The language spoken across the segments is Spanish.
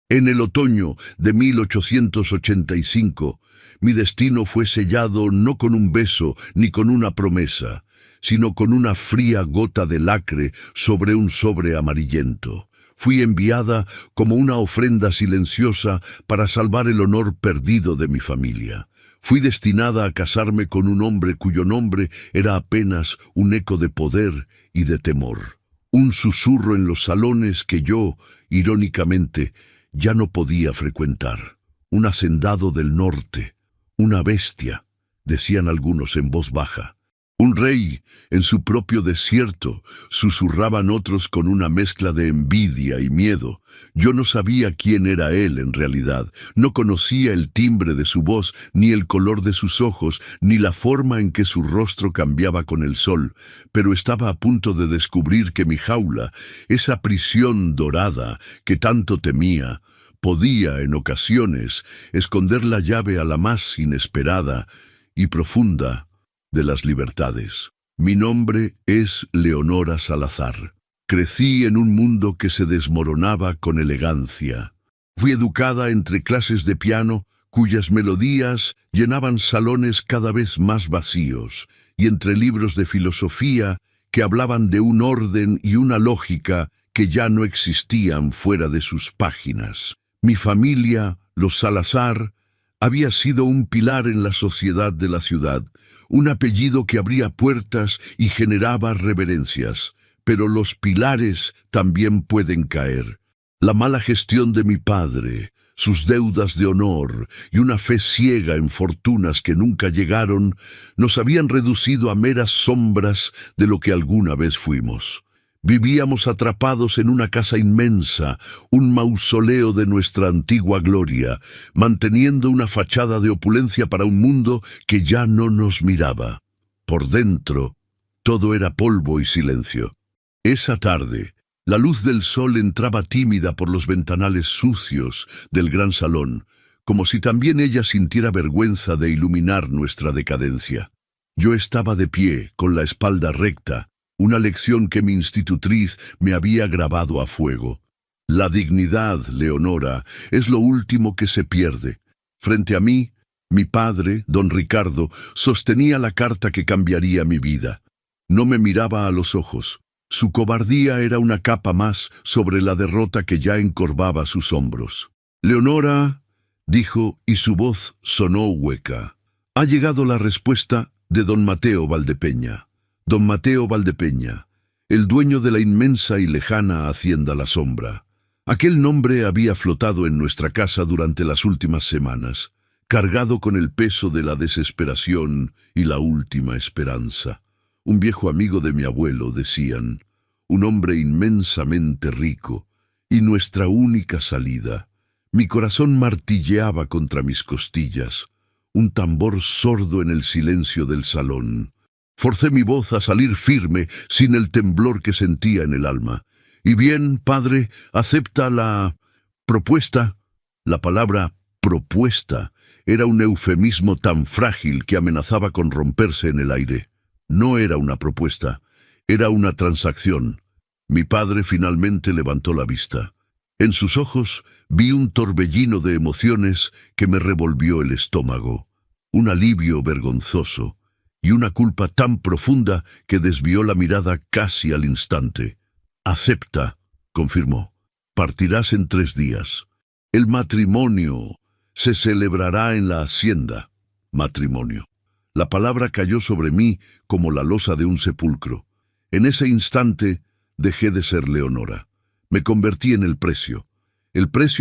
En el otoño de 1885, mi destino fue sellado no con un beso ni con una promesa, sino con una fría gota de lacre sobre un sobre amarillento. Fui enviada como una ofrenda silenciosa para salvar el honor perdido de mi familia. Fui destinada a casarme con un hombre cuyo nombre era apenas un eco de poder y de temor. Un susurro en los salones que yo, irónicamente, ya no podía frecuentar. Un hacendado del norte, una bestia, decían algunos en voz baja. Un rey en su propio desierto, susurraban otros con una mezcla de envidia y miedo. Yo no sabía quién era él en realidad, no conocía el timbre de su voz, ni el color de sus ojos, ni la forma en que su rostro cambiaba con el sol, pero estaba a punto de descubrir que mi jaula, esa prisión dorada que tanto temía, podía, en ocasiones, esconder la llave a la más inesperada y profunda de las libertades. Mi nombre es Leonora Salazar. Crecí en un mundo que se desmoronaba con elegancia. Fui educada entre clases de piano, cuyas melodías llenaban salones cada vez más vacíos, y entre libros de filosofía que hablaban de un orden y una lógica que ya no existían fuera de sus páginas. Mi familia, los Salazar, había sido un pilar en la sociedad de la ciudad, un apellido que abría puertas y generaba reverencias, pero los pilares también pueden caer. La mala gestión de mi padre, sus deudas de honor y una fe ciega en fortunas que nunca llegaron, nos habían reducido a meras sombras de lo que alguna vez fuimos. Vivíamos atrapados en una casa inmensa, un mausoleo de nuestra antigua gloria, manteniendo una fachada de opulencia para un mundo que ya no nos miraba. Por dentro, todo era polvo y silencio. Esa tarde, la luz del sol entraba tímida por los ventanales sucios del gran salón, como si también ella sintiera vergüenza de iluminar nuestra decadencia. Yo estaba de pie, con la espalda recta, una lección que mi institutriz me había grabado a fuego. La dignidad, Leonora, es lo último que se pierde. Frente a mí, mi padre, don Ricardo, sostenía la carta que cambiaría mi vida. No me miraba a los ojos. Su cobardía era una capa más sobre la derrota que ya encorvaba sus hombros. «Leonora», dijo, y su voz sonó hueca. «Ha llegado la respuesta de don Mateo Valdepeña». Don Mateo Valdepeña, el dueño de la inmensa y lejana hacienda La Sombra. Aquel nombre había flotado en nuestra casa durante las últimas semanas, cargado con el peso de la desesperación y la última esperanza. Un viejo amigo de mi abuelo, decían, un hombre inmensamente rico, y nuestra única salida. Mi corazón martilleaba contra mis costillas, un tambor sordo en el silencio del salón. Forcé mi voz a salir firme, sin el temblor que sentía en el alma. «Y bien, padre, acepta la propuesta». La palabra «propuesta» era un eufemismo tan frágil que amenazaba con romperse en el aire. No era una propuesta, era una transacción. Mi padre finalmente levantó la vista. En sus ojos vi un torbellino de emociones que me revolvió el estómago. Un alivio vergonzoso y una culpa tan profunda que desvió la mirada casi al instante. «Acepta», confirmó. «Partirás en 3 días. El matrimonio se celebrará en la hacienda». Matrimonio. La palabra cayó sobre mí como la losa de un sepulcro. En ese instante dejé de ser Leonora. Me convertí en el precio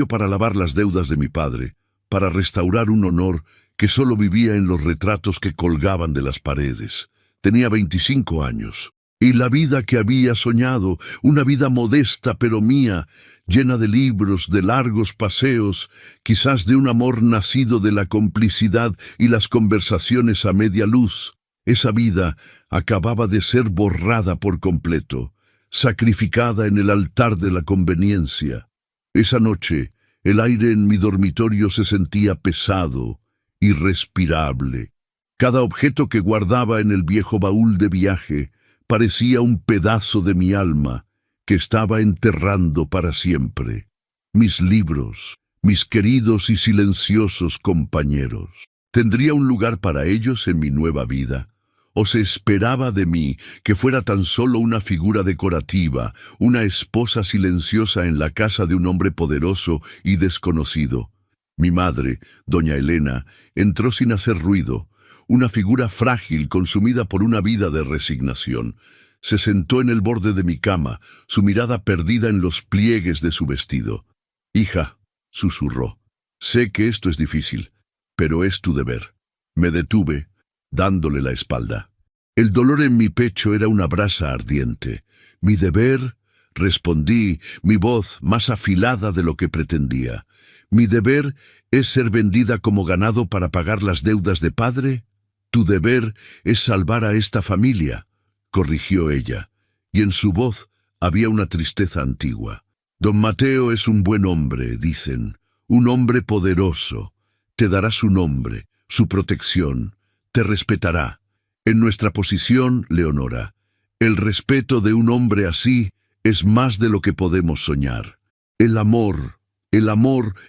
para lavar las deudas de mi padre, para restaurar un honor que solo vivía en los retratos que colgaban de las paredes. Tenía 25 años, y la vida que había soñado, una vida modesta pero mía, llena de libros, de largos paseos, quizás de un amor nacido de la complicidad y las conversaciones a media luz. Esa vida acababa de ser borrada por completo, sacrificada en el altar de la conveniencia. Esa noche, el aire en mi dormitorio se sentía pesado, irrespirable. Cada objeto que guardaba en el viejo baúl de viaje parecía un pedazo de mi alma que estaba enterrando para siempre. mis libros, mis queridos y silenciosos compañeros. ¿Tendría un lugar para ellos en mi nueva vida? ¿O se esperaba de mí que fuera tan solo una figura decorativa, una esposa silenciosa en la casa de un hombre poderoso y desconocido? Mi madre, doña Elena, entró sin hacer ruido, una figura frágil consumida por una vida de resignación. Se sentó en el borde de mi cama, su mirada perdida en los pliegues de su vestido. «Hija», susurró, «sé que esto es difícil, pero es tu deber». Me detuve, dándole la espalda. El dolor en mi pecho era una brasa ardiente. «¿Mi deber?», respondí, mi voz más afilada de lo que pretendía. «¿Mi deber es ser vendida como ganado para pagar las deudas de padre? Tu deber es salvar a esta familia», corrigió ella, y en su voz había una tristeza antigua. «Don Mateo es un buen hombre», dicen, «un hombre poderoso. Te dará su nombre, su protección, te respetará. En nuestra posición, Leonora, el respeto de un hombre así es más de lo que podemos soñar. El amor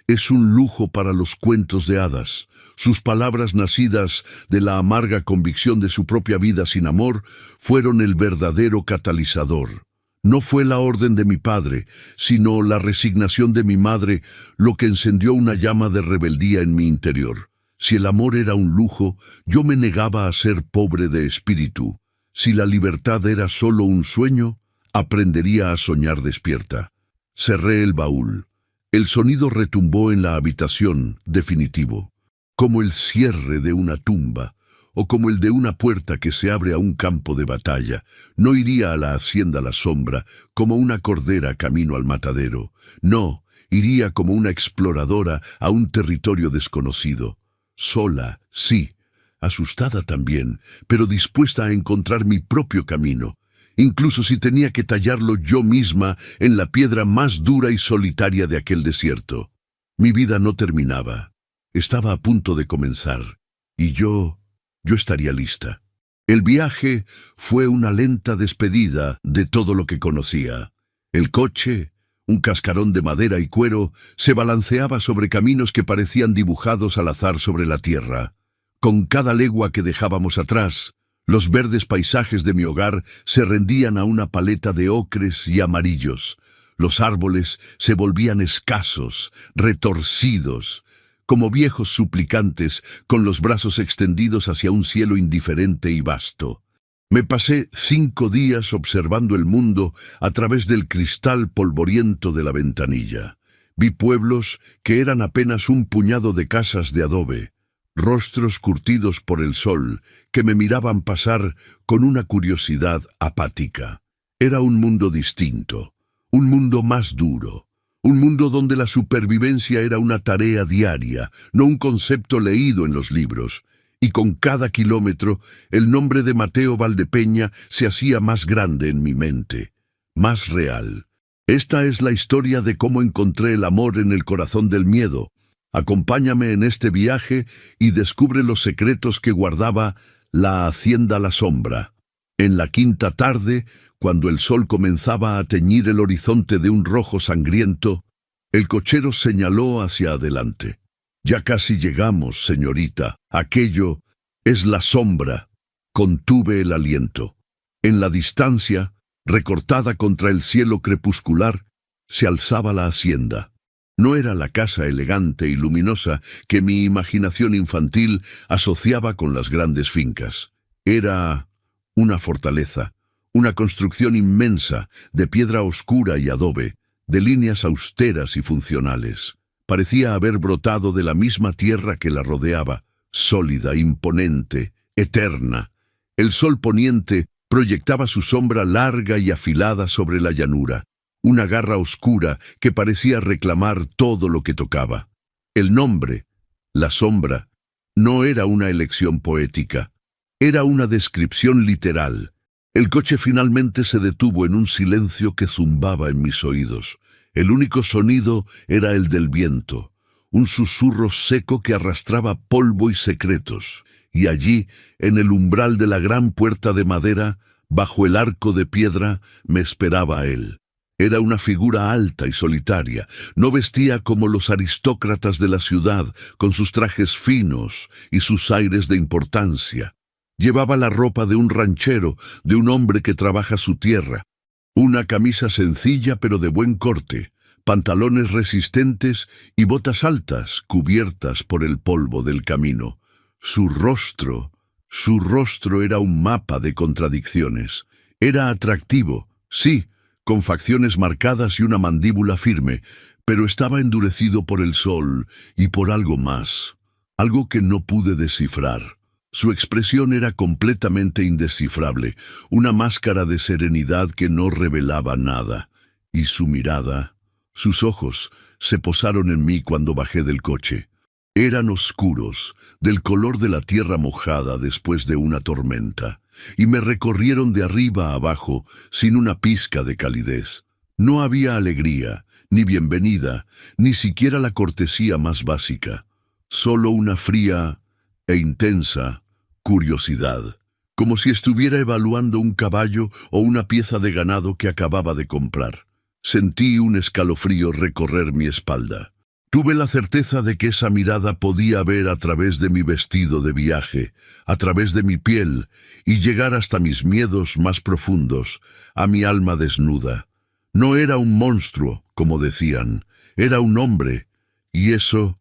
es un lujo para los cuentos de hadas. Sus palabras nacidas de la amarga convicción de su propia vida sin amor fueron el verdadero catalizador. No fue la orden de mi padre, sino la resignación de mi madre lo que encendió una llama de rebeldía en mi interior. Si el amor era un lujo, yo me negaba a ser pobre de espíritu. Si la libertad era solo un sueño, aprendería a soñar despierta. Cerré el baúl. El sonido retumbó en la habitación, definitivo, como el cierre de una tumba, o como el de una puerta que se abre a un campo de batalla. No iría a la hacienda La Sombra como una cordera camino al matadero. No, iría como una exploradora a un territorio desconocido. Sola, sí, asustada también, pero dispuesta a encontrar mi propio camino, incluso si tenía que tallarlo yo misma en la piedra más dura y solitaria de aquel desierto. Mi vida no terminaba, estaba a punto de comenzar, y yo estaría lista. El viaje fue una lenta despedida de todo lo que conocía. El coche, un cascarón de madera y cuero, se balanceaba sobre caminos que parecían dibujados al azar sobre la tierra. Con cada legua que dejábamos atrás, los verdes paisajes de mi hogar se rendían a una paleta de ocres y amarillos. Los árboles se volvían escasos, retorcidos, como viejos suplicantes con los brazos extendidos hacia un cielo indiferente y vasto. Me pasé 5 días observando el mundo a través del cristal polvoriento de la ventanilla. Vi pueblos que eran apenas un puñado de casas de adobe, rostros curtidos por el sol que me miraban pasar con una curiosidad apática. Era un mundo distinto, un mundo más duro, un mundo donde la supervivencia era una tarea diaria, no un concepto leído en los libros. Y con cada kilómetro, el nombre de Mateo Valdepeña se hacía más grande en mi mente, más real. Esta es la historia de cómo encontré el amor en el corazón del miedo. Acompáñame en este viaje y descubre los secretos que guardaba la hacienda La Sombra. En la quinta tarde, cuando el sol comenzaba a teñir el horizonte de un rojo sangriento, el cochero señaló hacia adelante. «Ya casi llegamos, señorita. Aquello es La Sombra». Contuve el aliento. En la distancia, recortada contra el cielo crepuscular, se alzaba la hacienda. No era la casa elegante y luminosa que mi imaginación infantil asociaba con las grandes fincas. Era una fortaleza, una construcción inmensa de piedra oscura y adobe, de líneas austeras y funcionales. Parecía haber brotado de la misma tierra que la rodeaba, sólida, imponente, eterna. El sol poniente proyectaba su sombra larga y afilada sobre la llanura, una garra oscura que parecía reclamar todo lo que tocaba. El nombre, La Sombra, no era una elección poética, era una descripción literal. El coche finalmente se detuvo en un silencio que zumbaba en mis oídos. El único sonido era el del viento, un susurro seco que arrastraba polvo y secretos. Y allí, en el umbral de la gran puerta de madera, bajo el arco de piedra, me esperaba él. Era una figura alta y solitaria. No vestía como los aristócratas de la ciudad, con sus trajes finos y sus aires de importancia. Llevaba la ropa de un ranchero, de un hombre que trabaja su tierra. Una camisa sencilla pero de buen corte, pantalones resistentes y botas altas cubiertas por el polvo del camino. Su rostro era un mapa de contradicciones. Era atractivo, sí, con facciones marcadas y una mandíbula firme, pero estaba endurecido por el sol y por algo más, algo que no pude descifrar. Su expresión era completamente indescifrable, una máscara de serenidad que no revelaba nada. Y su mirada, sus ojos, se posaron en mí cuando bajé del coche. Eran oscuros, del color de la tierra mojada después de una tormenta, y me recorrieron de arriba a abajo sin una pizca de calidez. No había alegría, ni bienvenida, ni siquiera la cortesía más básica. Solo una fría e intensa curiosidad, como si estuviera evaluando un caballo o una pieza de ganado que acababa de comprar. Sentí un escalofrío recorrer mi espalda. Tuve la certeza de que esa mirada podía ver a través de mi vestido de viaje, a través de mi piel, y llegar hasta mis miedos más profundos, a mi alma desnuda. No era un monstruo, como decían, era un hombre, y eso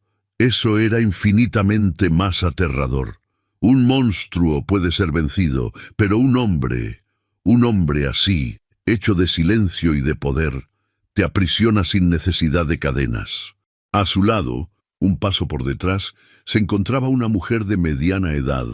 era infinitamente más aterrador. Un monstruo puede ser vencido, pero un hombre así, hecho de silencio y de poder, te aprisiona sin necesidad de cadenas. A su lado, un paso por detrás, se encontraba una mujer de mediana edad,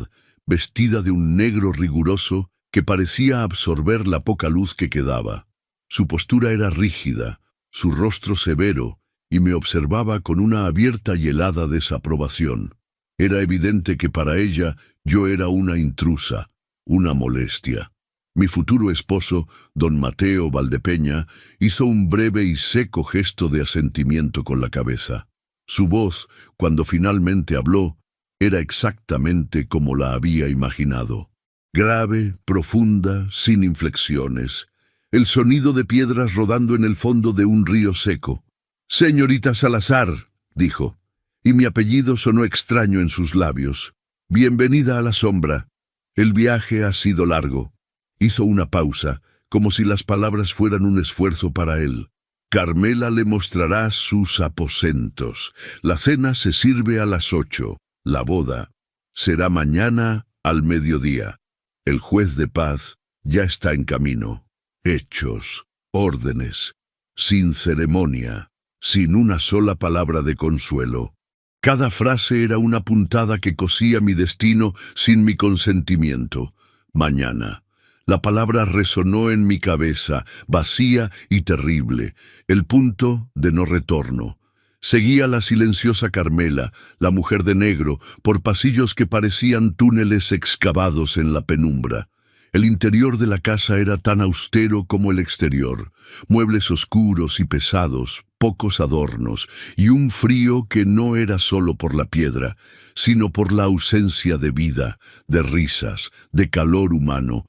vestida de un negro riguroso que parecía absorber la poca luz que quedaba. Su postura era rígida, su rostro severo, y me observaba con una abierta y helada desaprobación. Era evidente que para ella yo era una intrusa, una molestia. Mi futuro esposo, don Mateo Valdepeña, hizo un breve y seco gesto de asentimiento con la cabeza. Su voz, cuando finalmente habló, era exactamente como la había imaginado. Grave, profunda, sin inflexiones. El sonido de piedras rodando en el fondo de un río seco. «Señorita Salazar», dijo, y mi apellido sonó extraño en sus labios. «Bienvenida a la sombra. El viaje ha sido largo». Hizo una pausa, como si las palabras fueran un esfuerzo para él. «Carmela le mostrará sus aposentos. La cena se sirve a las 8. La boda será mañana al mediodía. El juez de paz ya está en camino. Hechos, órdenes, sin ceremonia, sin una sola palabra de consuelo». Cada frase era una puntada que cosía mi destino sin mi consentimiento. Mañana. La palabra resonó en mi cabeza, vacía y terrible, el punto de no retorno. Seguía la silenciosa Carmela, la mujer de negro, por pasillos que parecían túneles excavados en la penumbra. El interior de la casa era tan austero como el exterior, muebles oscuros y pesados, pocos adornos, y un frío que no era solo por la piedra, sino por la ausencia de vida, de risas, de calor humano.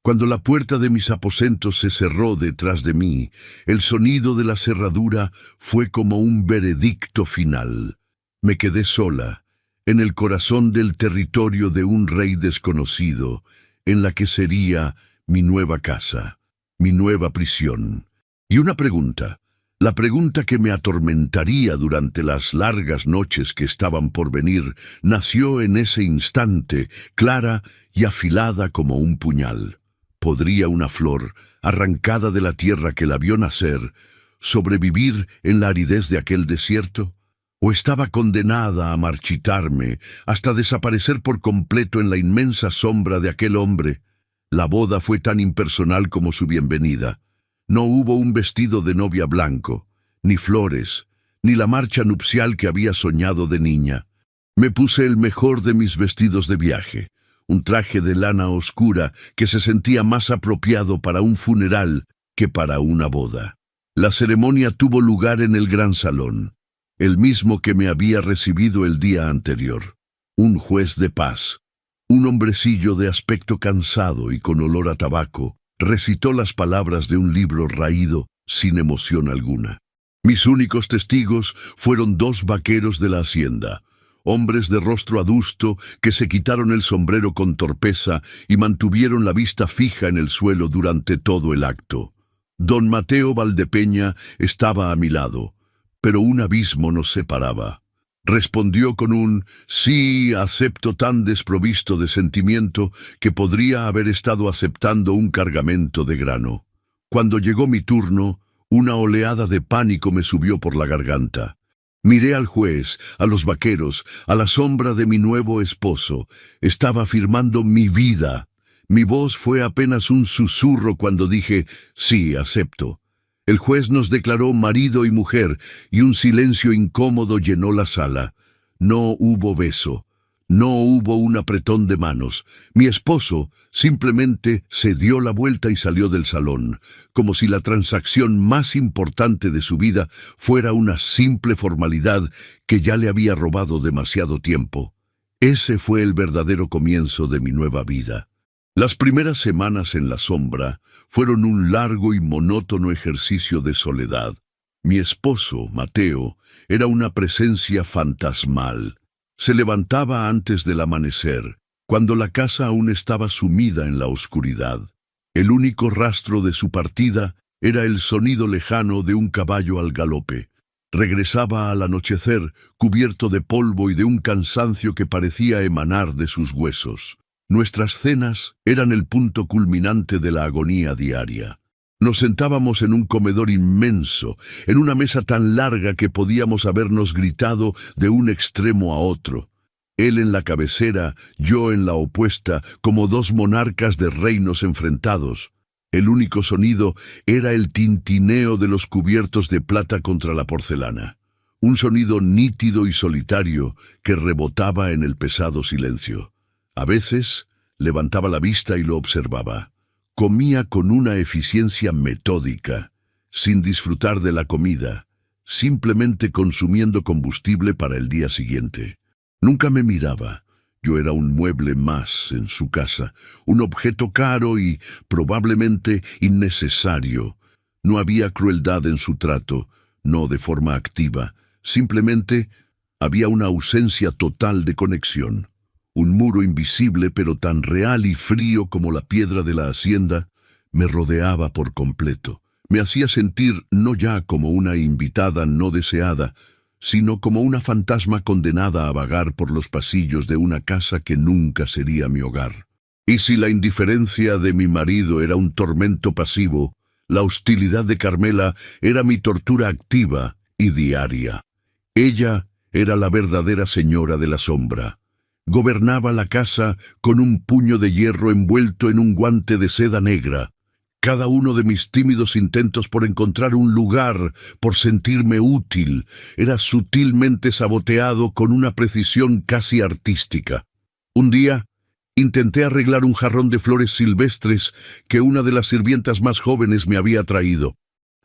Cuando la puerta de mis aposentos se cerró detrás de mí, el sonido de la cerradura fue como un veredicto final. Me quedé sola, en el corazón del territorio de un rey desconocido, en la que sería mi nueva casa, mi nueva prisión. Y una pregunta, la pregunta que me atormentaría durante las largas noches que estaban por venir, nació en ese instante, clara y afilada como un puñal. ¿Podría una flor, arrancada de la tierra que la vio nacer, sobrevivir en la aridez de aquel desierto? ¿O estaba condenada a marchitarme, hasta desaparecer por completo en la inmensa sombra de aquel hombre? La boda fue tan impersonal como su bienvenida. No hubo un vestido de novia blanco, ni flores, ni la marcha nupcial que había soñado de niña. Me puse el mejor de mis vestidos de viaje, un traje de lana oscura que se sentía más apropiado para un funeral que para una boda. La ceremonia tuvo lugar en el gran salón, el mismo que me había recibido el día anterior. Un juez de paz, un hombrecillo de aspecto cansado y con olor a tabaco, recitó las palabras de un libro raído sin emoción alguna. Mis únicos testigos fueron 2 vaqueros de la hacienda, hombres de rostro adusto que se quitaron el sombrero con torpeza y mantuvieron la vista fija en el suelo durante todo el acto. Don Mateo Valdepeña estaba a mi lado, pero un abismo nos separaba. Respondió con un sí, acepto, tan desprovisto de sentimiento que podría haber estado aceptando un cargamento de grano. Cuando llegó mi turno, una oleada de pánico me subió por la garganta. Miré al juez, a los vaqueros, a la sombra de mi nuevo esposo. Estaba firmando mi vida. Mi voz fue apenas un susurro cuando dije, sí, acepto. El juez nos declaró marido y mujer, y un silencio incómodo llenó la sala. No hubo beso. No hubo un apretón de manos. Mi esposo simplemente se dio la vuelta y salió del salón, como si la transacción más importante de su vida fuera una simple formalidad que ya le había robado demasiado tiempo. Ese fue el verdadero comienzo de mi nueva vida. Las primeras semanas en la sombra fueron un largo y monótono ejercicio de soledad. Mi esposo, Mateo, era una presencia fantasmal. Se levantaba antes del amanecer, cuando la casa aún estaba sumida en la oscuridad. El único rastro de su partida era el sonido lejano de un caballo al galope. Regresaba al anochecer, cubierto de polvo y de un cansancio que parecía emanar de sus huesos. Nuestras cenas eran el punto culminante de la agonía diaria. Nos sentábamos en un comedor inmenso, en una mesa tan larga que podíamos habernos gritado de un extremo a otro. Él en la cabecera, yo en la opuesta, como 2 monarcas de reinos enfrentados. El único sonido era el tintineo de los cubiertos de plata contra la porcelana. Un sonido nítido y solitario que rebotaba en el pesado silencio. A veces levantaba la vista y lo observaba. Comía con una eficiencia metódica, sin disfrutar de la comida, simplemente consumiendo combustible para el día siguiente. Nunca me miraba. Yo era un mueble más en su casa, un objeto caro y probablemente innecesario. No había crueldad en su trato, no de forma activa. Simplemente había una ausencia total de conexión. Un muro invisible pero tan real y frío como la piedra de la hacienda me rodeaba por completo. Me hacía sentir no ya como una invitada no deseada, sino como una fantasma condenada a vagar por los pasillos de una casa que nunca sería mi hogar. Y si la indiferencia de mi marido era un tormento pasivo, la hostilidad de Carmela era mi tortura activa y diaria. Ella era la verdadera señora de la sombra. Gobernaba la casa con un puño de hierro envuelto en un guante de seda negra. Cada uno de mis tímidos intentos por encontrar un lugar, por sentirme útil, era sutilmente saboteado con una precisión casi artística. Un día, intenté arreglar un jarrón de flores silvestres que una de las sirvientas más jóvenes me había traído.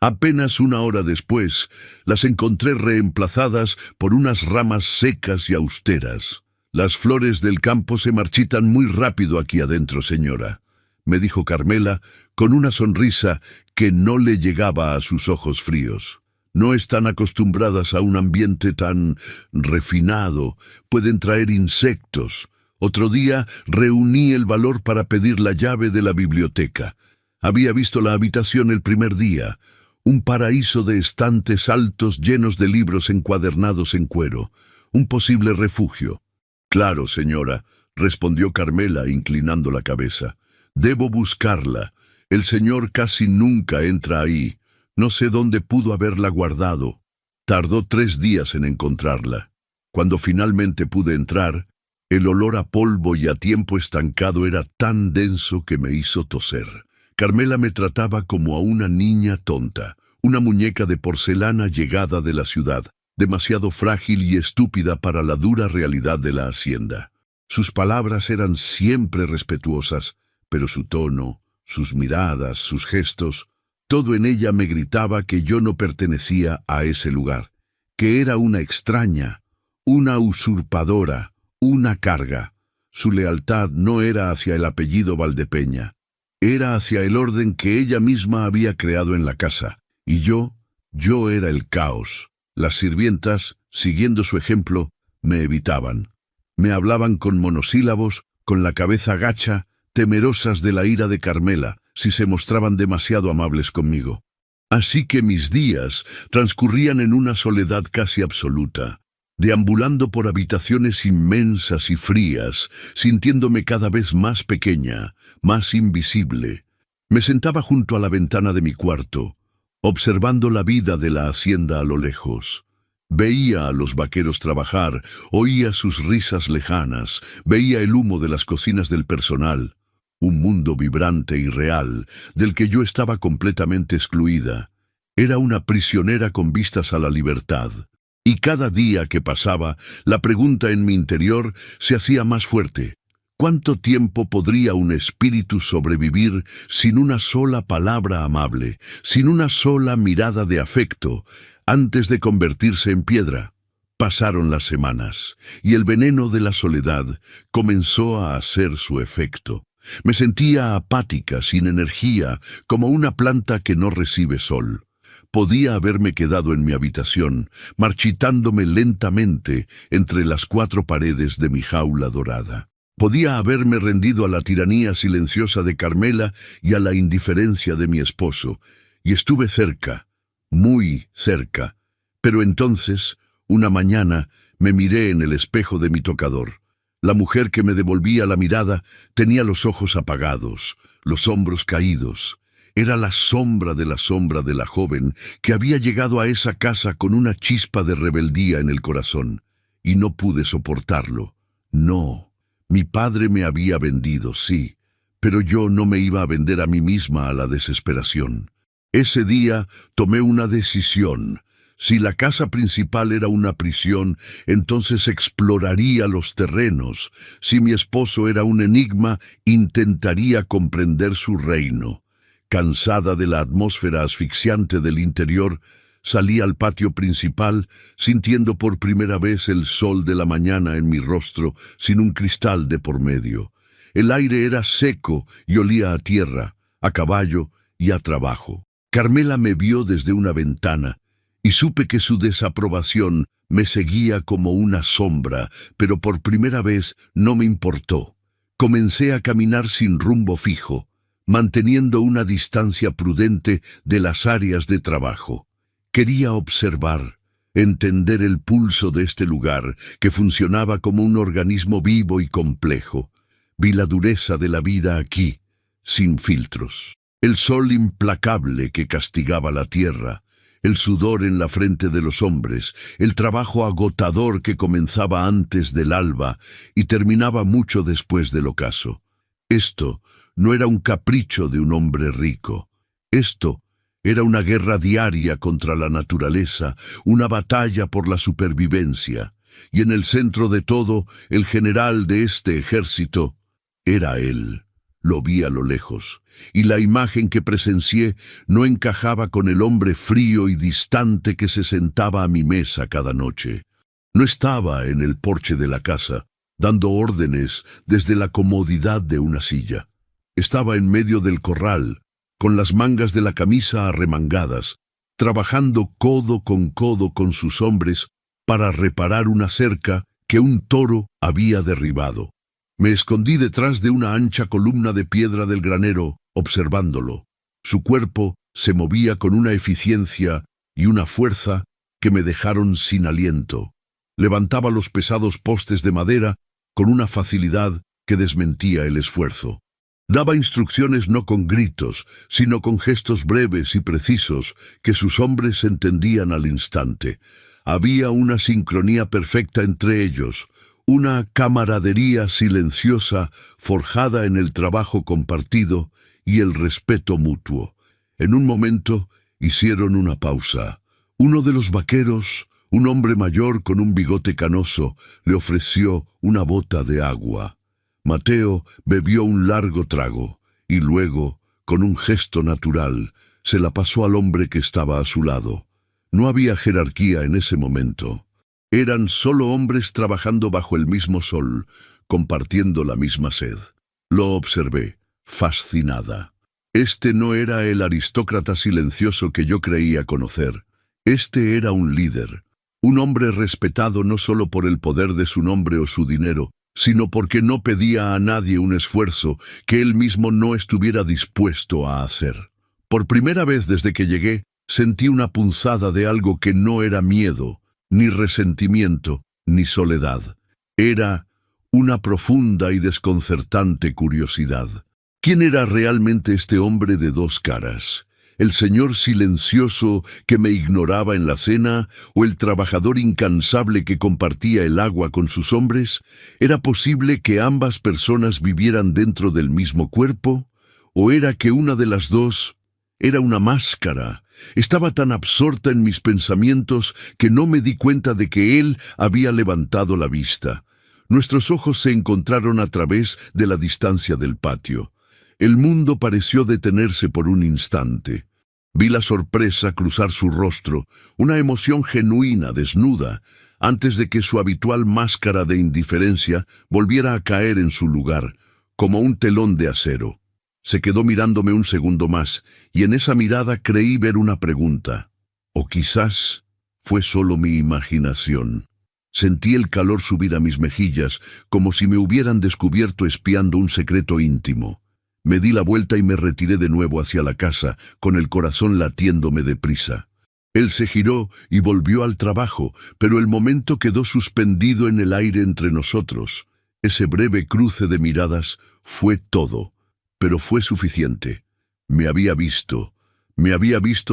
Apenas 1 hora después, las encontré reemplazadas por unas ramas secas y austeras. «Las flores del campo se marchitan muy rápido aquí adentro, señora», me dijo Carmela, con una sonrisa que no le llegaba a sus ojos fríos. «No están acostumbradas a un ambiente tan refinado. Pueden traer insectos». Otro día reuní el valor para pedir la llave de la biblioteca. Había visto la habitación el primer día, un paraíso de estantes altos llenos de libros encuadernados en cuero, un posible refugio. «Claro, señora», respondió Carmela, inclinando la cabeza. «Debo buscarla. El señor casi nunca entra ahí. No sé dónde pudo haberla guardado». Tardó 3 días en encontrarla. Cuando finalmente pude entrar, el olor a polvo y a tiempo estancado era tan denso que me hizo toser. Carmela me trataba como a una niña tonta, una muñeca de porcelana llegada de la ciudad, demasiado frágil y estúpida para la dura realidad de la hacienda. Sus palabras eran siempre respetuosas, pero su tono, sus miradas, sus gestos, todo en ella me gritaba que yo no pertenecía a ese lugar, que era una extraña, una usurpadora, una carga. Su lealtad no era hacia el apellido Valdepeña, era hacia el orden que ella misma había creado en la casa. Y yo era el caos. Las sirvientas, siguiendo su ejemplo, me evitaban. Me hablaban con monosílabos, con la cabeza gacha, temerosas de la ira de Carmela, si se mostraban demasiado amables conmigo. Así que mis días transcurrían en una soledad casi absoluta, deambulando por habitaciones inmensas y frías, sintiéndome cada vez más pequeña, más invisible. Me sentaba junto a la ventana de mi cuarto, observando la vida de la hacienda a lo lejos. Veía a los vaqueros trabajar, oía sus risas lejanas, veía el humo de las cocinas del personal. Un mundo vibrante y real, del que yo estaba completamente excluida. Era una prisionera con vistas a la libertad. Y cada día que pasaba, la pregunta en mi interior se hacía más fuerte. ¿Cuánto tiempo podría un espíritu sobrevivir sin una sola palabra amable, sin una sola mirada de afecto, antes de convertirse en piedra? Pasaron las semanas, y el veneno de la soledad comenzó a hacer su efecto. Me sentía apática, sin energía, como una planta que no recibe sol. Podía haberme quedado en mi habitación, marchitándome lentamente entre las 4 paredes de mi jaula dorada. Podía haberme rendido a la tiranía silenciosa de Carmela y a la indiferencia de mi esposo, y estuve cerca, muy cerca. Pero entonces, una mañana, me miré en el espejo de mi tocador. La mujer que me devolvía la mirada tenía los ojos apagados, los hombros caídos. Era la sombra de la joven que había llegado a esa casa con una chispa de rebeldía en el corazón. Y no pude soportarlo. No, mi padre me había vendido, sí, pero yo no me iba a vender a mí misma a la desesperación. Ese día tomé una decisión. Si la casa principal era una prisión, entonces exploraría los terrenos. Si mi esposo era un enigma, intentaría comprender su reino. Cansada de la atmósfera asfixiante del interior, salí al patio principal, sintiendo por primera vez el sol de la mañana en mi rostro, sin un cristal de por medio. El aire era seco y olía a tierra, a caballo y a trabajo. Carmela me vio desde una ventana, y supe que su desaprobación me seguía como una sombra, pero por primera vez no me importó. Comencé a caminar sin rumbo fijo, manteniendo una distancia prudente de las áreas de trabajo. Quería observar, entender el pulso de este lugar, que funcionaba como un organismo vivo y complejo. Vi la dureza de la vida aquí, sin filtros. El sol implacable que castigaba la tierra, el sudor en la frente de los hombres, el trabajo agotador que comenzaba antes del alba y terminaba mucho después del ocaso. Esto no era un capricho de un hombre rico. Esto era una guerra diaria contra la naturaleza, una batalla por la supervivencia. Y en el centro de todo, el general de este ejército era él. Lo vi a lo lejos, y la imagen que presencié no encajaba con el hombre frío y distante que se sentaba a mi mesa cada noche. No estaba en el porche de la casa, dando órdenes desde la comodidad de una silla. Estaba en medio del corral, con las mangas de la camisa arremangadas, trabajando codo con sus hombres para reparar una cerca que un toro había derribado. Me escondí detrás de una ancha columna de piedra del granero, observándolo. Su cuerpo se movía con una eficiencia y una fuerza que me dejaron sin aliento. Levantaba los pesados postes de madera con una facilidad que desmentía el esfuerzo. Daba instrucciones no con gritos, sino con gestos breves y precisos que sus hombres entendían al instante. Había una sincronía perfecta entre ellos, una camaradería silenciosa forjada en el trabajo compartido y el respeto mutuo. En un momento hicieron una pausa. Uno de los vaqueros, un hombre mayor con un bigote canoso, le ofreció una bota de agua. Mateo bebió un largo trago y luego, con un gesto natural, se la pasó al hombre que estaba a su lado. No había jerarquía en ese momento. Eran solo hombres trabajando bajo el mismo sol, compartiendo la misma sed. Lo observé, fascinada. Este no era el aristócrata silencioso que yo creía conocer. Este era un líder, un hombre respetado no solo por el poder de su nombre o su dinero, sino porque no pedía a nadie un esfuerzo que él mismo no estuviera dispuesto a hacer. Por primera vez desde que llegué, sentí una punzada de algo que no era miedo, ni resentimiento, ni soledad. Era una profunda y desconcertante curiosidad. ¿Quién era realmente este hombre de dos caras? ¿El señor silencioso que me ignoraba en la cena o el trabajador incansable que compartía el agua con sus hombres? ¿Era posible que ambas personas vivieran dentro del mismo cuerpo? ¿O era que una de las dos era una máscara? Estaba tan absorta en mis pensamientos que no me di cuenta de que él había levantado la vista. Nuestros ojos se encontraron a través de la distancia del patio. El mundo pareció detenerse por un instante. Vi la sorpresa cruzar su rostro, una emoción genuina, desnuda, antes de que su habitual máscara de indiferencia volviera a caer en su lugar, como un telón de acero. Se quedó mirándome un segundo más, y en esa mirada creí ver una pregunta. O quizás fue solo mi imaginación. Sentí el calor subir a mis mejillas, como si me hubieran descubierto espiando un secreto íntimo. Me di la vuelta y me retiré de nuevo hacia la casa, con el corazón latiéndome deprisa. Él se giró y volvió al trabajo, pero el momento quedó suspendido en el aire entre nosotros. Ese breve cruce de miradas fue todo, pero fue suficiente. Me había visto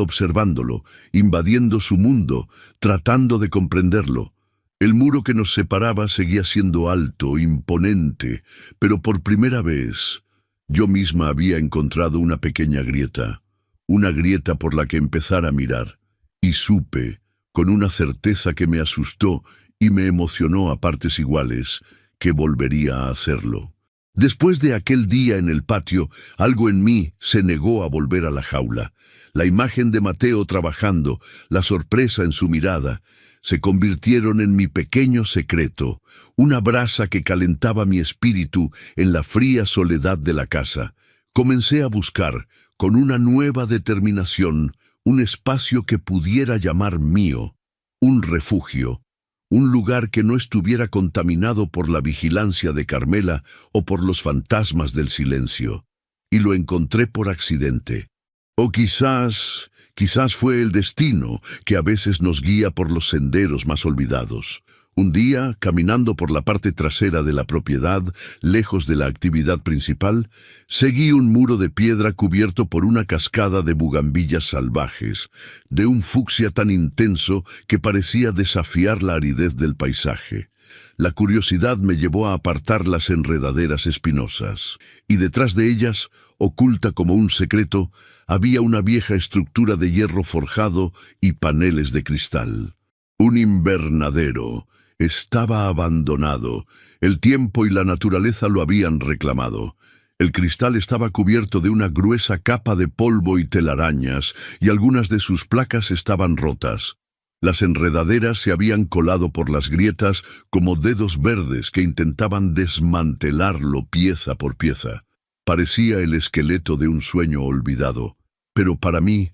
observándolo, invadiendo su mundo, tratando de comprenderlo. El muro que nos separaba seguía siendo alto, imponente, pero por primera vez yo misma había encontrado una pequeña grieta, una grieta por la que empezar a mirar, y supe, con una certeza que me asustó y me emocionó a partes iguales, que volvería a hacerlo. Después de aquel día en el patio, algo en mí se negó a volver a la jaula. La imagen de Mateo trabajando, la sorpresa en su mirada, se convirtieron en mi pequeño secreto, una brasa que calentaba mi espíritu en la fría soledad de la casa. Comencé a buscar, con una nueva determinación, un espacio que pudiera llamar mío, un refugio, un lugar que no estuviera contaminado por la vigilancia de Carmela o por los fantasmas del silencio. Y lo encontré por accidente. O quizás fue el destino que a veces nos guía por los senderos más olvidados. Un día, caminando por la parte trasera de la propiedad, lejos de la actividad principal, seguí un muro de piedra cubierto por una cascada de bugambillas salvajes, de un fucsia tan intenso que parecía desafiar la aridez del paisaje. La curiosidad me llevó a apartar las enredaderas espinosas, y detrás de ellas, oculta como un secreto, había una vieja estructura de hierro forjado y paneles de cristal. Un invernadero. Estaba abandonado. El tiempo y la naturaleza lo habían reclamado. El cristal estaba cubierto de una gruesa capa de polvo y telarañas, y algunas de sus placas estaban rotas. Las enredaderas se habían colado por las grietas como dedos verdes que intentaban desmantelarlo pieza por pieza. Parecía el esqueleto de un sueño olvidado, pero para mí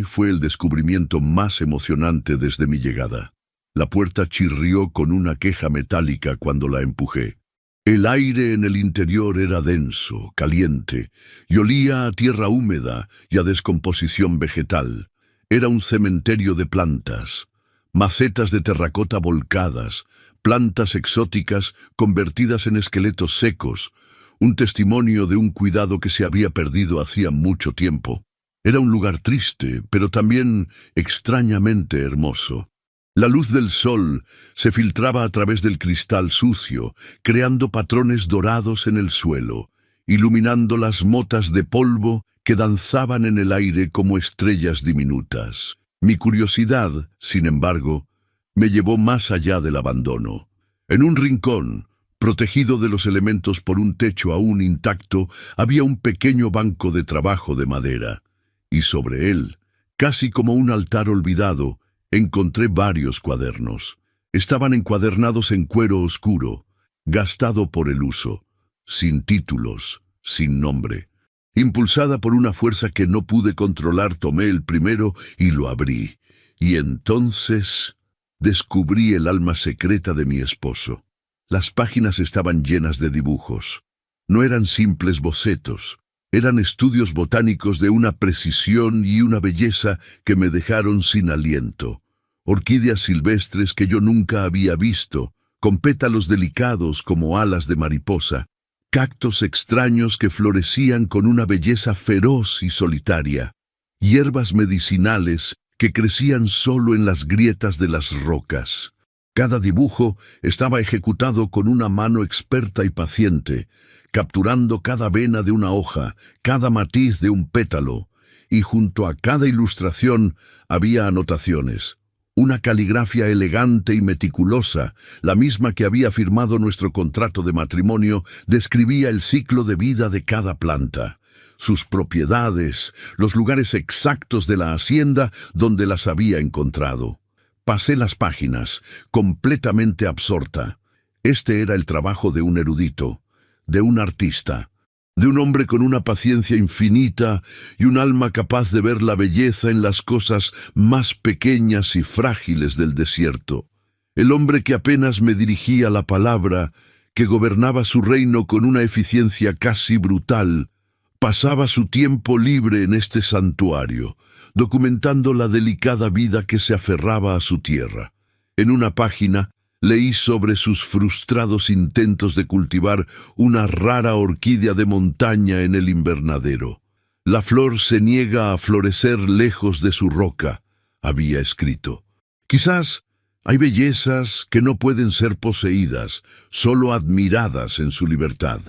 fue el descubrimiento más emocionante desde mi llegada. La puerta chirrió con una queja metálica cuando la empujé. El aire en el interior era denso, caliente, y olía a tierra húmeda y a descomposición vegetal. Era un cementerio de plantas, macetas de terracota volcadas, plantas exóticas convertidas en esqueletos secos, un testimonio de un cuidado que se había perdido hacía mucho tiempo. Era un lugar triste, pero también extrañamente hermoso. La luz del sol se filtraba a través del cristal sucio, creando patrones dorados en el suelo, iluminando las motas de polvo que danzaban en el aire como estrellas diminutas. Mi curiosidad, sin embargo, me llevó más allá del abandono. En un rincón, protegido de los elementos por un techo aún intacto, había un pequeño banco de trabajo de madera, y sobre él, casi como un altar olvidado, encontré varios cuadernos. Estaban encuadernados en cuero oscuro, gastado por el uso, sin títulos, sin nombre. Impulsada por una fuerza que no pude controlar, tomé el primero y lo abrí. Y entonces descubrí el alma secreta de mi esposo. Las páginas estaban llenas de dibujos. No eran simples bocetos. Eran estudios botánicos de una precisión y una belleza que me dejaron sin aliento. Orquídeas silvestres que yo nunca había visto, con pétalos delicados como alas de mariposa. Cactos extraños que florecían con una belleza feroz y solitaria. Hierbas medicinales que crecían solo en las grietas de las rocas. Cada dibujo estaba ejecutado con una mano experta y paciente, capturando cada vena de una hoja, cada matiz de un pétalo, y junto a cada ilustración había anotaciones. Una caligrafía elegante y meticulosa, la misma que había firmado nuestro contrato de matrimonio, describía el ciclo de vida de cada planta, sus propiedades, los lugares exactos de la hacienda donde las había encontrado. Pasé las páginas, completamente absorta. Este era el trabajo de un erudito, de un artista, de un hombre con una paciencia infinita y un alma capaz de ver la belleza en las cosas más pequeñas y frágiles del desierto. El hombre que apenas me dirigía la palabra, que gobernaba su reino con una eficiencia casi brutal, pasaba su tiempo libre en este santuario, documentando la delicada vida que se aferraba a su tierra. En una página, leí sobre sus frustrados intentos de cultivar una rara orquídea de montaña en el invernadero. La flor se niega a florecer lejos de su roca, había escrito. Quizás hay bellezas que no pueden ser poseídas, solo admiradas en su libertad.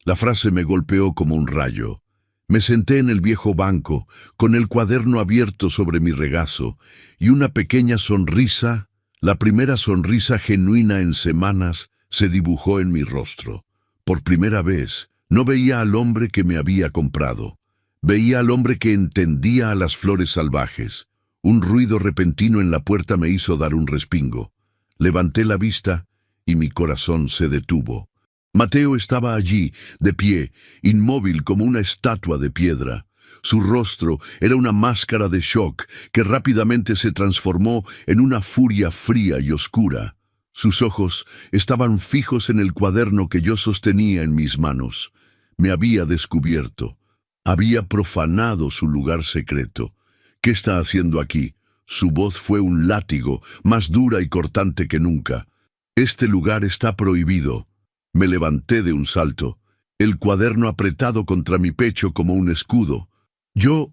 La frase me golpeó como un rayo. Me senté en el viejo banco, con el cuaderno abierto sobre mi regazo, y una pequeña sonrisa, la primera sonrisa genuina en semanas, se dibujó en mi rostro. Por primera vez, no veía al hombre que me había comprado. Veía al hombre que entendía a las flores salvajes. Un ruido repentino en la puerta me hizo dar un respingo. Levanté la vista y mi corazón se detuvo. Mateo estaba allí, de pie, inmóvil como una estatua de piedra. Su rostro era una máscara de shock que rápidamente se transformó en una furia fría y oscura. Sus ojos estaban fijos en el cuaderno que yo sostenía en mis manos. Me había descubierto. Había profanado su lugar secreto. ¿Qué está haciendo aquí? Su voz fue un látigo, más dura y cortante que nunca. Este lugar está prohibido. Me levanté de un salto, el cuaderno apretado contra mi pecho como un escudo. Yo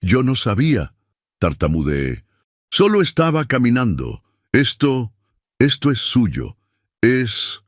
no sabía, tartamudeé. Solo estaba caminando. Esto es suyo. Es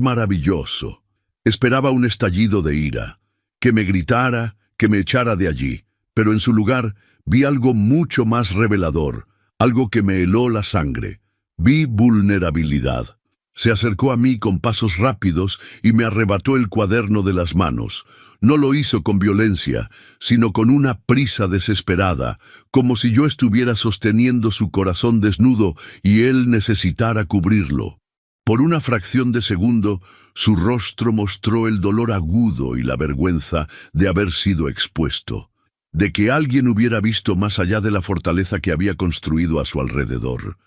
maravilloso. Esperaba un estallido de ira, que me gritara, que me echara de allí, pero en su lugar vi algo mucho más revelador, algo que me heló la sangre. Vi vulnerabilidad. Se acercó a mí con pasos rápidos y me arrebató el cuaderno de las manos. No lo hizo con violencia, sino con una prisa desesperada, como si yo estuviera sosteniendo su corazón desnudo y él necesitara cubrirlo. Por una fracción de segundo, su rostro mostró el dolor agudo y la vergüenza de haber sido expuesto, de que alguien hubiera visto más allá de la fortaleza que había construido a su alrededor.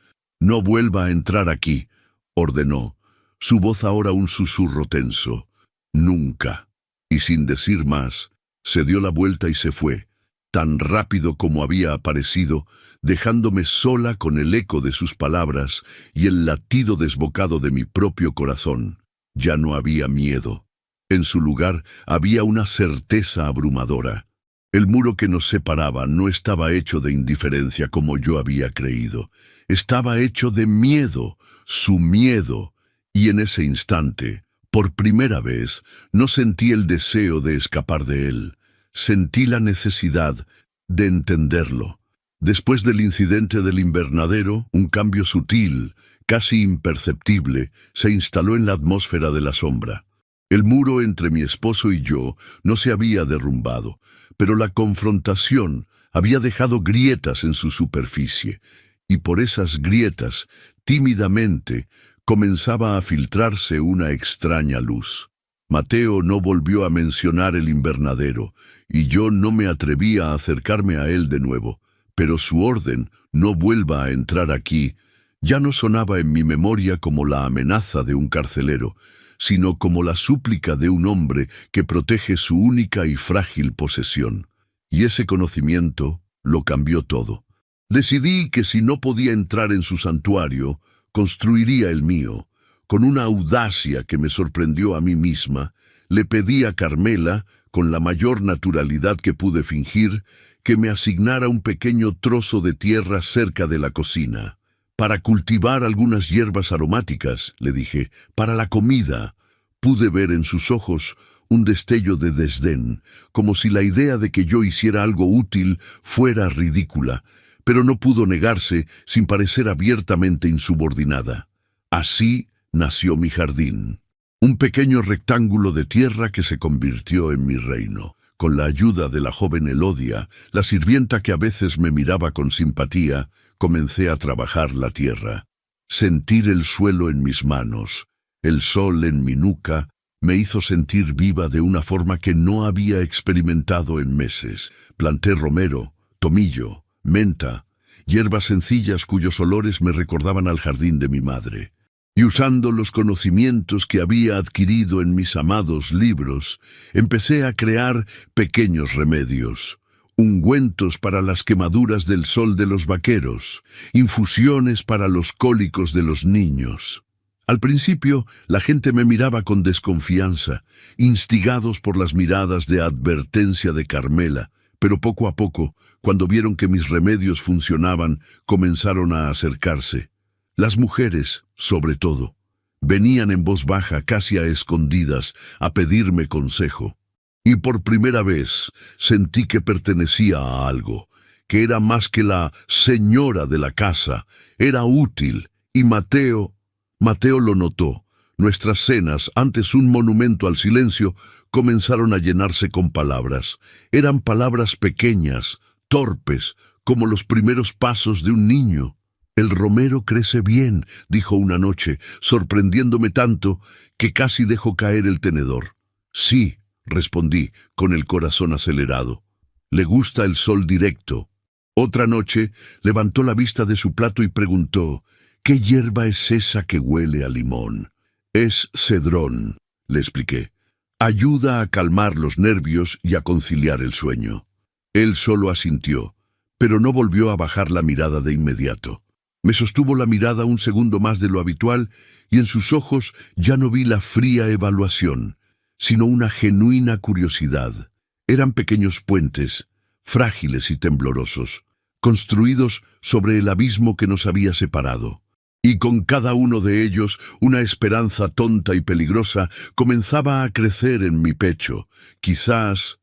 «No vuelva a entrar aquí», ordenó, su voz ahora un susurro tenso. «Nunca». Y sin decir más, se dio la vuelta y se fue, tan rápido como había aparecido, dejándome sola con el eco de sus palabras y el latido desbocado de mi propio corazón. Ya no había miedo. En su lugar había una certeza abrumadora. El muro que nos separaba no estaba hecho de indiferencia como yo había creído. Estaba hecho de miedo, su miedo, y en ese instante, por primera vez, no sentí el deseo de escapar de él. Sentí la necesidad de entenderlo. Después del incidente del invernadero, un cambio sutil, casi imperceptible, se instaló en la atmósfera de la sombra. El muro entre mi esposo y yo no se había derrumbado, pero la confrontación había dejado grietas en su superficie, y por esas grietas, tímidamente, comenzaba a filtrarse una extraña luz. Mateo no volvió a mencionar el invernadero, y yo no me atrevía a acercarme a él de nuevo, pero su orden, no vuelva a entrar aquí, ya no sonaba en mi memoria como la amenaza de un carcelero, sino como la súplica de un hombre que protege su única y frágil posesión. Y ese conocimiento lo cambió todo. Decidí que si no podía entrar en su santuario, construiría el mío. Con una audacia que me sorprendió a mí misma, le pedí a Carmela, con la mayor naturalidad que pude fingir, que me asignara un pequeño trozo de tierra cerca de la cocina. Para cultivar algunas hierbas aromáticas, le dije, para la comida. Pude ver en sus ojos un destello de desdén, como si la idea de que yo hiciera algo útil fuera ridícula, pero no pudo negarse sin parecer abiertamente insubordinada. Así nació mi jardín, un pequeño rectángulo de tierra que se convirtió en mi reino. Con la ayuda de la joven Elodia, la sirvienta que a veces me miraba con simpatía, comencé a trabajar la tierra. Sentir el suelo en mis manos, el sol en mi nuca, me hizo sentir viva de una forma que no había experimentado en meses. Planté romero, tomillo, menta, hierbas sencillas cuyos olores me recordaban al jardín de mi madre. Y usando los conocimientos que había adquirido en mis amados libros, empecé a crear pequeños remedios. Ungüentos para las quemaduras del sol de los vaqueros, infusiones para los cólicos de los niños. Al principio, la gente me miraba con desconfianza, instigados por las miradas de advertencia de Carmela, pero poco a poco, cuando vieron que mis remedios funcionaban, comenzaron a acercarse. Las mujeres, sobre todo, venían en voz baja, casi a escondidas, a pedirme consejo. Y por primera vez sentí que pertenecía a algo, que era más que la señora de la casa, era útil, y Mateo lo notó. Nuestras cenas, antes un monumento al silencio, comenzaron a llenarse con palabras. Eran palabras pequeñas, torpes, como los primeros pasos de un niño. «El romero crece bien», dijo una noche, sorprendiéndome tanto que casi dejó caer el tenedor. «Sí», respondí, con el corazón acelerado. «Le gusta el sol directo». Otra noche levantó la vista de su plato y preguntó, «¿Qué hierba es esa que huele a limón?» «Es cedrón», le expliqué. «Ayuda a calmar los nervios y a conciliar el sueño». Él solo asintió, pero no volvió a bajar la mirada de inmediato. Me sostuvo la mirada un segundo más de lo habitual y en sus ojos ya no vi la fría evaluación, sino una genuina curiosidad. Eran pequeños puentes, frágiles y temblorosos, construidos sobre el abismo que nos había separado. Y con cada uno de ellos una esperanza tonta y peligrosa comenzaba a crecer en mi pecho. Quizás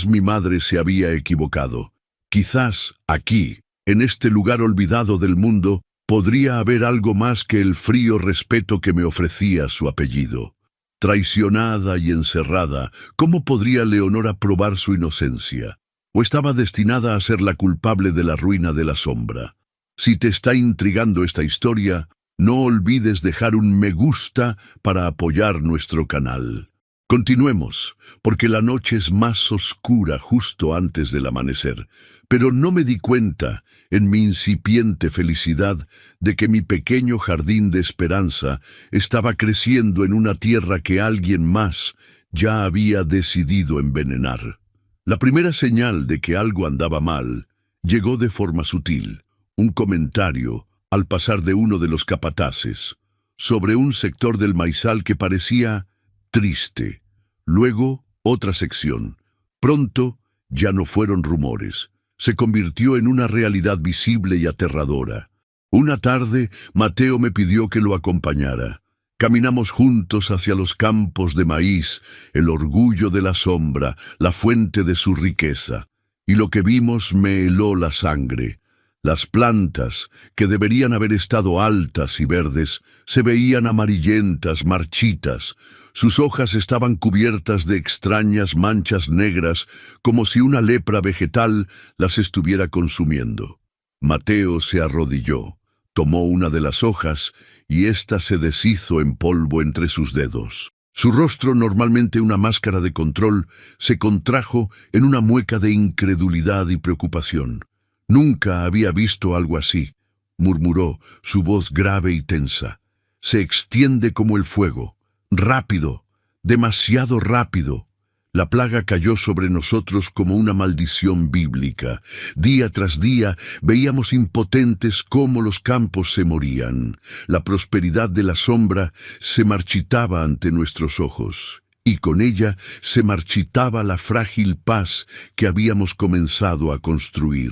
mi madre se había equivocado. Quizás aquí, en este lugar olvidado del mundo, podría haber algo más que el frío respeto que me ofrecía su apellido. Traicionada y encerrada, ¿cómo podría Leonora probar su inocencia? ¿O estaba destinada a ser la culpable de la ruina de la sombra? Si te está intrigando esta historia, no olvides dejar un me gusta para apoyar nuestro canal. Continuemos, porque la noche es más oscura justo antes del amanecer, pero no me di cuenta, en mi incipiente felicidad, de que mi pequeño jardín de esperanza estaba creciendo en una tierra que alguien más ya había decidido envenenar. La primera señal de que algo andaba mal llegó de forma sutil, un comentario al pasar de uno de los capataces, sobre un sector del maizal que parecía triste. Luego, otra sección. Pronto, ya no fueron rumores. Se convirtió en una realidad visible y aterradora. Una tarde, Mateo me pidió que lo acompañara. Caminamos juntos hacia los campos de maíz, el orgullo de la sombra, la fuente de su riqueza. Y lo que vimos me heló la sangre. Las plantas, que deberían haber estado altas y verdes, se veían amarillentas, marchitas. Sus hojas estaban cubiertas de extrañas manchas negras, como si una lepra vegetal las estuviera consumiendo. Mateo se arrodilló, tomó una de las hojas y ésta se deshizo en polvo entre sus dedos. Su rostro, normalmente una máscara de control, se contrajo en una mueca de incredulidad y preocupación. Nunca había visto algo así, murmuró, su voz grave y tensa. Se extiende como el fuego. Rápido, demasiado rápido. La plaga cayó sobre nosotros como una maldición bíblica. Día tras día veíamos impotentes cómo los campos se morían. La prosperidad de la sombra se marchitaba ante nuestros ojos, y con ella se marchitaba la frágil paz que habíamos comenzado a construir.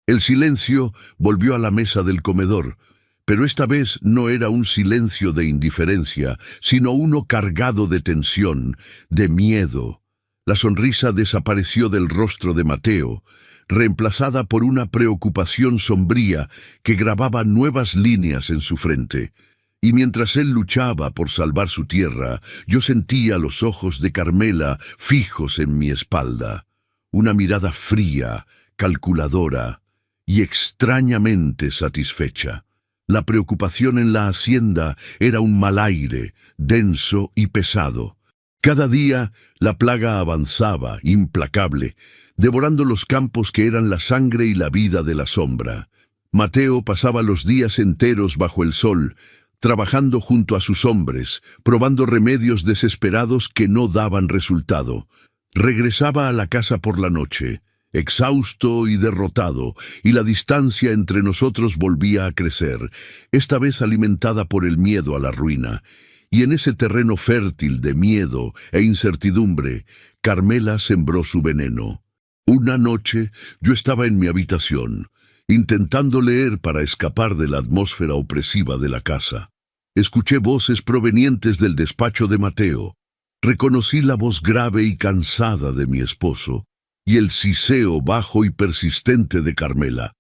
El silencio volvió a la mesa del comedor, pero esta vez no era un silencio de indiferencia, sino uno cargado de tensión, de miedo. La sonrisa desapareció del rostro de Mateo, reemplazada por una preocupación sombría que grababa nuevas líneas en su frente. Y mientras él luchaba por salvar su tierra, yo sentía los ojos de Carmela fijos en mi espalda. Una mirada fría, calculadora y extrañamente satisfecha. La preocupación en la hacienda era un mal aire, denso y pesado. Cada día la plaga avanzaba, implacable, devorando los campos que eran la sangre y la vida de la sombra. Mateo pasaba los días enteros bajo el sol, trabajando junto a sus hombres, probando remedios desesperados que no daban resultado. Regresaba a la casa por la noche, exhausto y derrotado, y la distancia entre nosotros volvía a crecer, esta vez alimentada por el miedo a la ruina. Y en ese terreno fértil de miedo e incertidumbre, Carmela sembró su veneno. Una noche yo estaba en mi habitación, intentando leer para escapar de la atmósfera opresiva de la casa. Escuché voces provenientes del despacho de Mateo. Reconocí la voz grave y cansada de mi esposo y el siseo bajo y persistente de Carmela.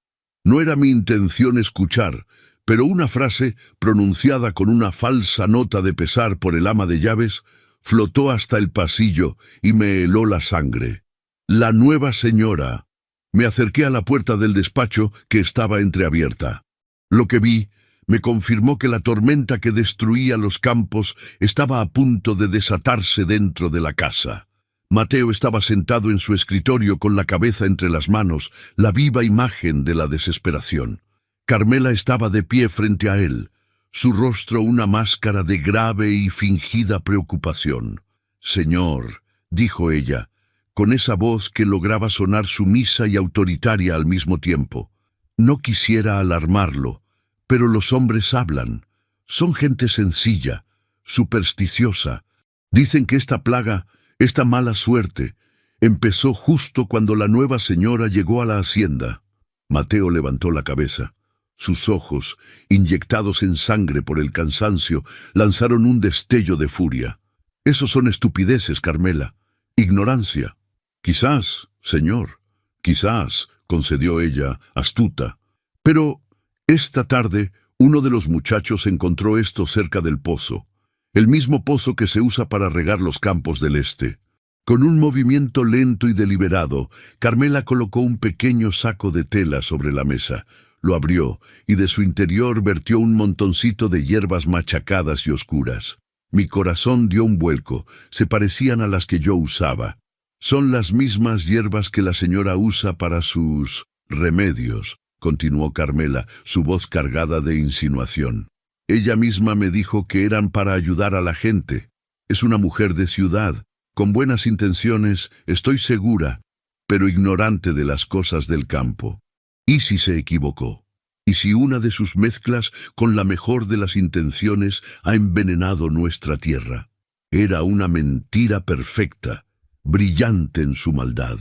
No era mi intención escuchar, pero una frase, pronunciada con una falsa nota de pesar por el ama de llaves, flotó hasta el pasillo y me heló la sangre. La nueva señora. Me acerqué a la puerta del despacho que estaba entreabierta. Lo que vi me confirmó que la tormenta que destruía los campos estaba a punto de desatarse dentro de la casa. Mateo estaba sentado en su escritorio con la cabeza entre las manos, la viva imagen de la desesperación. Carmela estaba de pie frente a él, su rostro una máscara de grave y fingida preocupación. «Señor», dijo ella, con esa voz que lograba sonar sumisa y autoritaria al mismo tiempo. No quisiera alarmarlo, pero los hombres hablan. Son gente sencilla, supersticiosa. Dicen que esta plaga, esta mala suerte, empezó justo cuando la nueva señora llegó a la hacienda. Mateo levantó la cabeza. Sus ojos, inyectados en sangre por el cansancio, lanzaron un destello de furia. «Esos son estupideces, Carmela. Ignorancia». «Quizás, señor, quizás», concedió ella, astuta. Pero esta tarde uno de los muchachos encontró esto cerca del pozo, el mismo pozo que se usa para regar los campos del este. Con un movimiento lento y deliberado, Carmela colocó un pequeño saco de tela sobre la mesa. Lo abrió y de su interior vertió un montoncito de hierbas machacadas y oscuras. Mi corazón dio un vuelco, se parecían a las que yo usaba. «Son las mismas hierbas que la señora usa para sus remedios», continuó Carmela, su voz cargada de insinuación. «Ella misma me dijo que eran para ayudar a la gente. Es una mujer de ciudad, con buenas intenciones, estoy segura, pero ignorante de las cosas del campo. ¿Y si se equivocó? ¿Y si una de sus mezclas con la mejor de las intenciones ha envenenado nuestra tierra? Era una mentira perfecta, brillante en su maldad.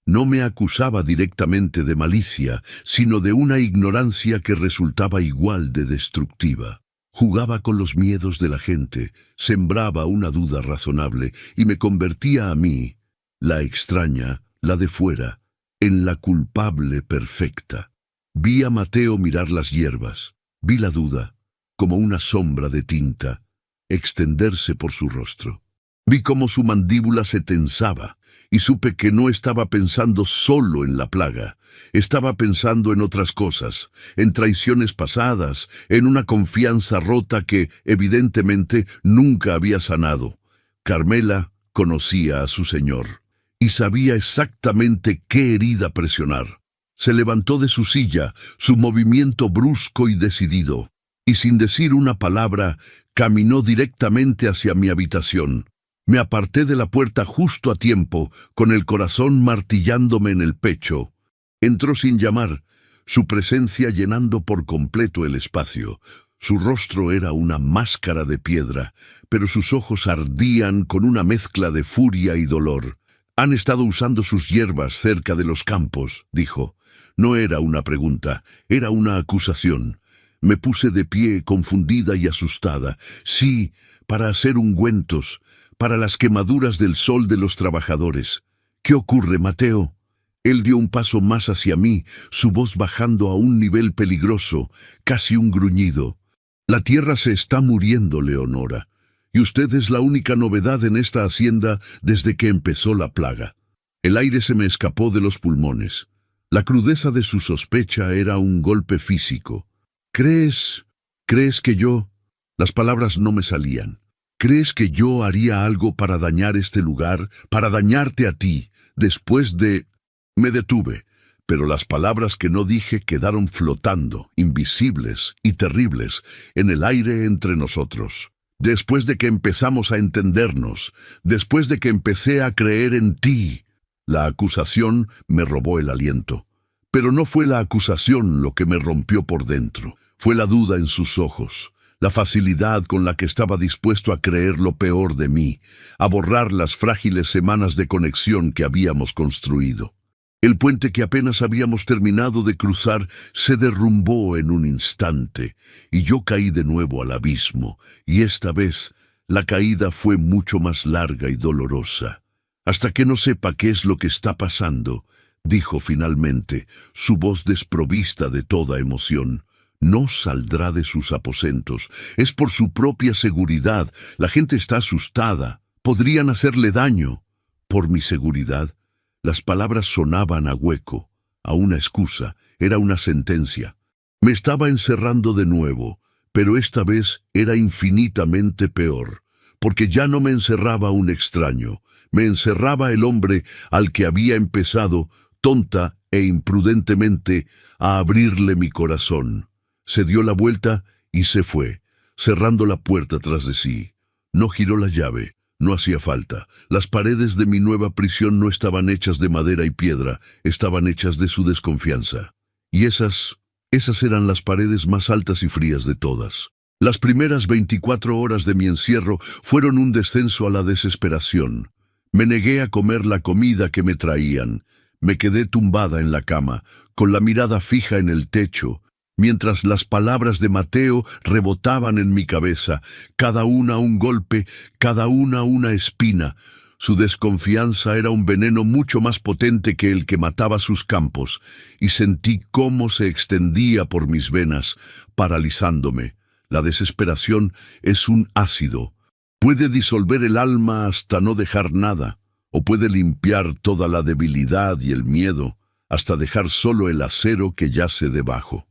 No me acusaba directamente de malicia, sino de una ignorancia que resultaba igual de destructiva. Jugaba con los miedos de la gente, sembraba una duda razonable y me convertía a mí, la extraña, la de fuera, en la culpable perfecta. Vi a Mateo mirar las hierbas, vi la duda, como una sombra de tinta, extenderse por su rostro. Vi cómo su mandíbula se tensaba y supe que no estaba pensando solo en la plaga, estaba pensando en otras cosas, en traiciones pasadas, en una confianza rota que, evidentemente, nunca había sanado. Carmela conocía a su señor y sabía exactamente qué herida presionar. Se levantó de su silla, su movimiento brusco y decidido, y sin decir una palabra, caminó directamente hacia mi habitación. Me aparté de la puerta justo a tiempo, con el corazón martillándome en el pecho. Entró sin llamar, su presencia llenando por completo el espacio. Su rostro era una máscara de piedra, pero sus ojos ardían con una mezcla de furia y dolor. «Han estado usando sus hierbas cerca de los campos», dijo. No era una pregunta, era una acusación. Me puse de pie, confundida y asustada. Sí, para hacer ungüentos, para las quemaduras del sol de los trabajadores. «¿Qué ocurre, Mateo?» Él dio un paso más hacia mí, su voz bajando a un nivel peligroso, casi un gruñido. «La tierra se está muriendo, Leonora, y usted es la única novedad en esta hacienda desde que empezó la plaga». El aire se me escapó de los pulmones. La crudeza de su sospecha era un golpe físico. ¿Crees que yo...? Las palabras no me salían. ¿Crees que yo haría algo para dañar este lugar, para dañarte a ti, después de...? Me detuve, pero las palabras que no dije quedaron flotando, invisibles y terribles, en el aire entre nosotros. Después de que empezamos a entendernos, después de que empecé a creer en ti. La acusación me robó el aliento. Pero no fue la acusación lo que me rompió por dentro. Fue la duda en sus ojos, la facilidad con la que estaba dispuesto a creer lo peor de mí, a borrar las frágiles semanas de conexión que habíamos construido. El puente que apenas habíamos terminado de cruzar se derrumbó en un instante, y yo caí de nuevo al abismo, y esta vez la caída fue mucho más larga y dolorosa. «Hasta que no sepa qué es lo que está pasando», dijo finalmente, su voz desprovista de toda emoción, «no saldrá de sus aposentos. Es por su propia seguridad. La gente está asustada. Podrían hacerle daño». «¿Por mi seguridad?» Las palabras sonaban a hueco, a una excusa, era una sentencia. Me estaba encerrando de nuevo, pero esta vez era infinitamente peor, porque ya no me encerraba un extraño, me encerraba el hombre al que había empezado, tonta e imprudentemente, a abrirle mi corazón. Se dio la vuelta y se fue, cerrando la puerta tras de sí. No giró la llave. No hacía falta. Las paredes de mi nueva prisión no estaban hechas de madera y piedra, estaban hechas de su desconfianza. Y esas eran las paredes más altas y frías de todas. Las primeras 24 horas de mi encierro fueron un descenso a la desesperación. Me negué a comer la comida que me traían. Me quedé tumbada en la cama, con la mirada fija en el techo, mientras las palabras de Mateo rebotaban en mi cabeza, cada una un golpe, cada una espina. Su desconfianza era un veneno mucho más potente que el que mataba sus campos, y sentí cómo se extendía por mis venas, paralizándome. La desesperación es un ácido. Puede disolver el alma hasta no dejar nada, o puede limpiar toda la debilidad y el miedo, hasta dejar solo el acero que yace debajo.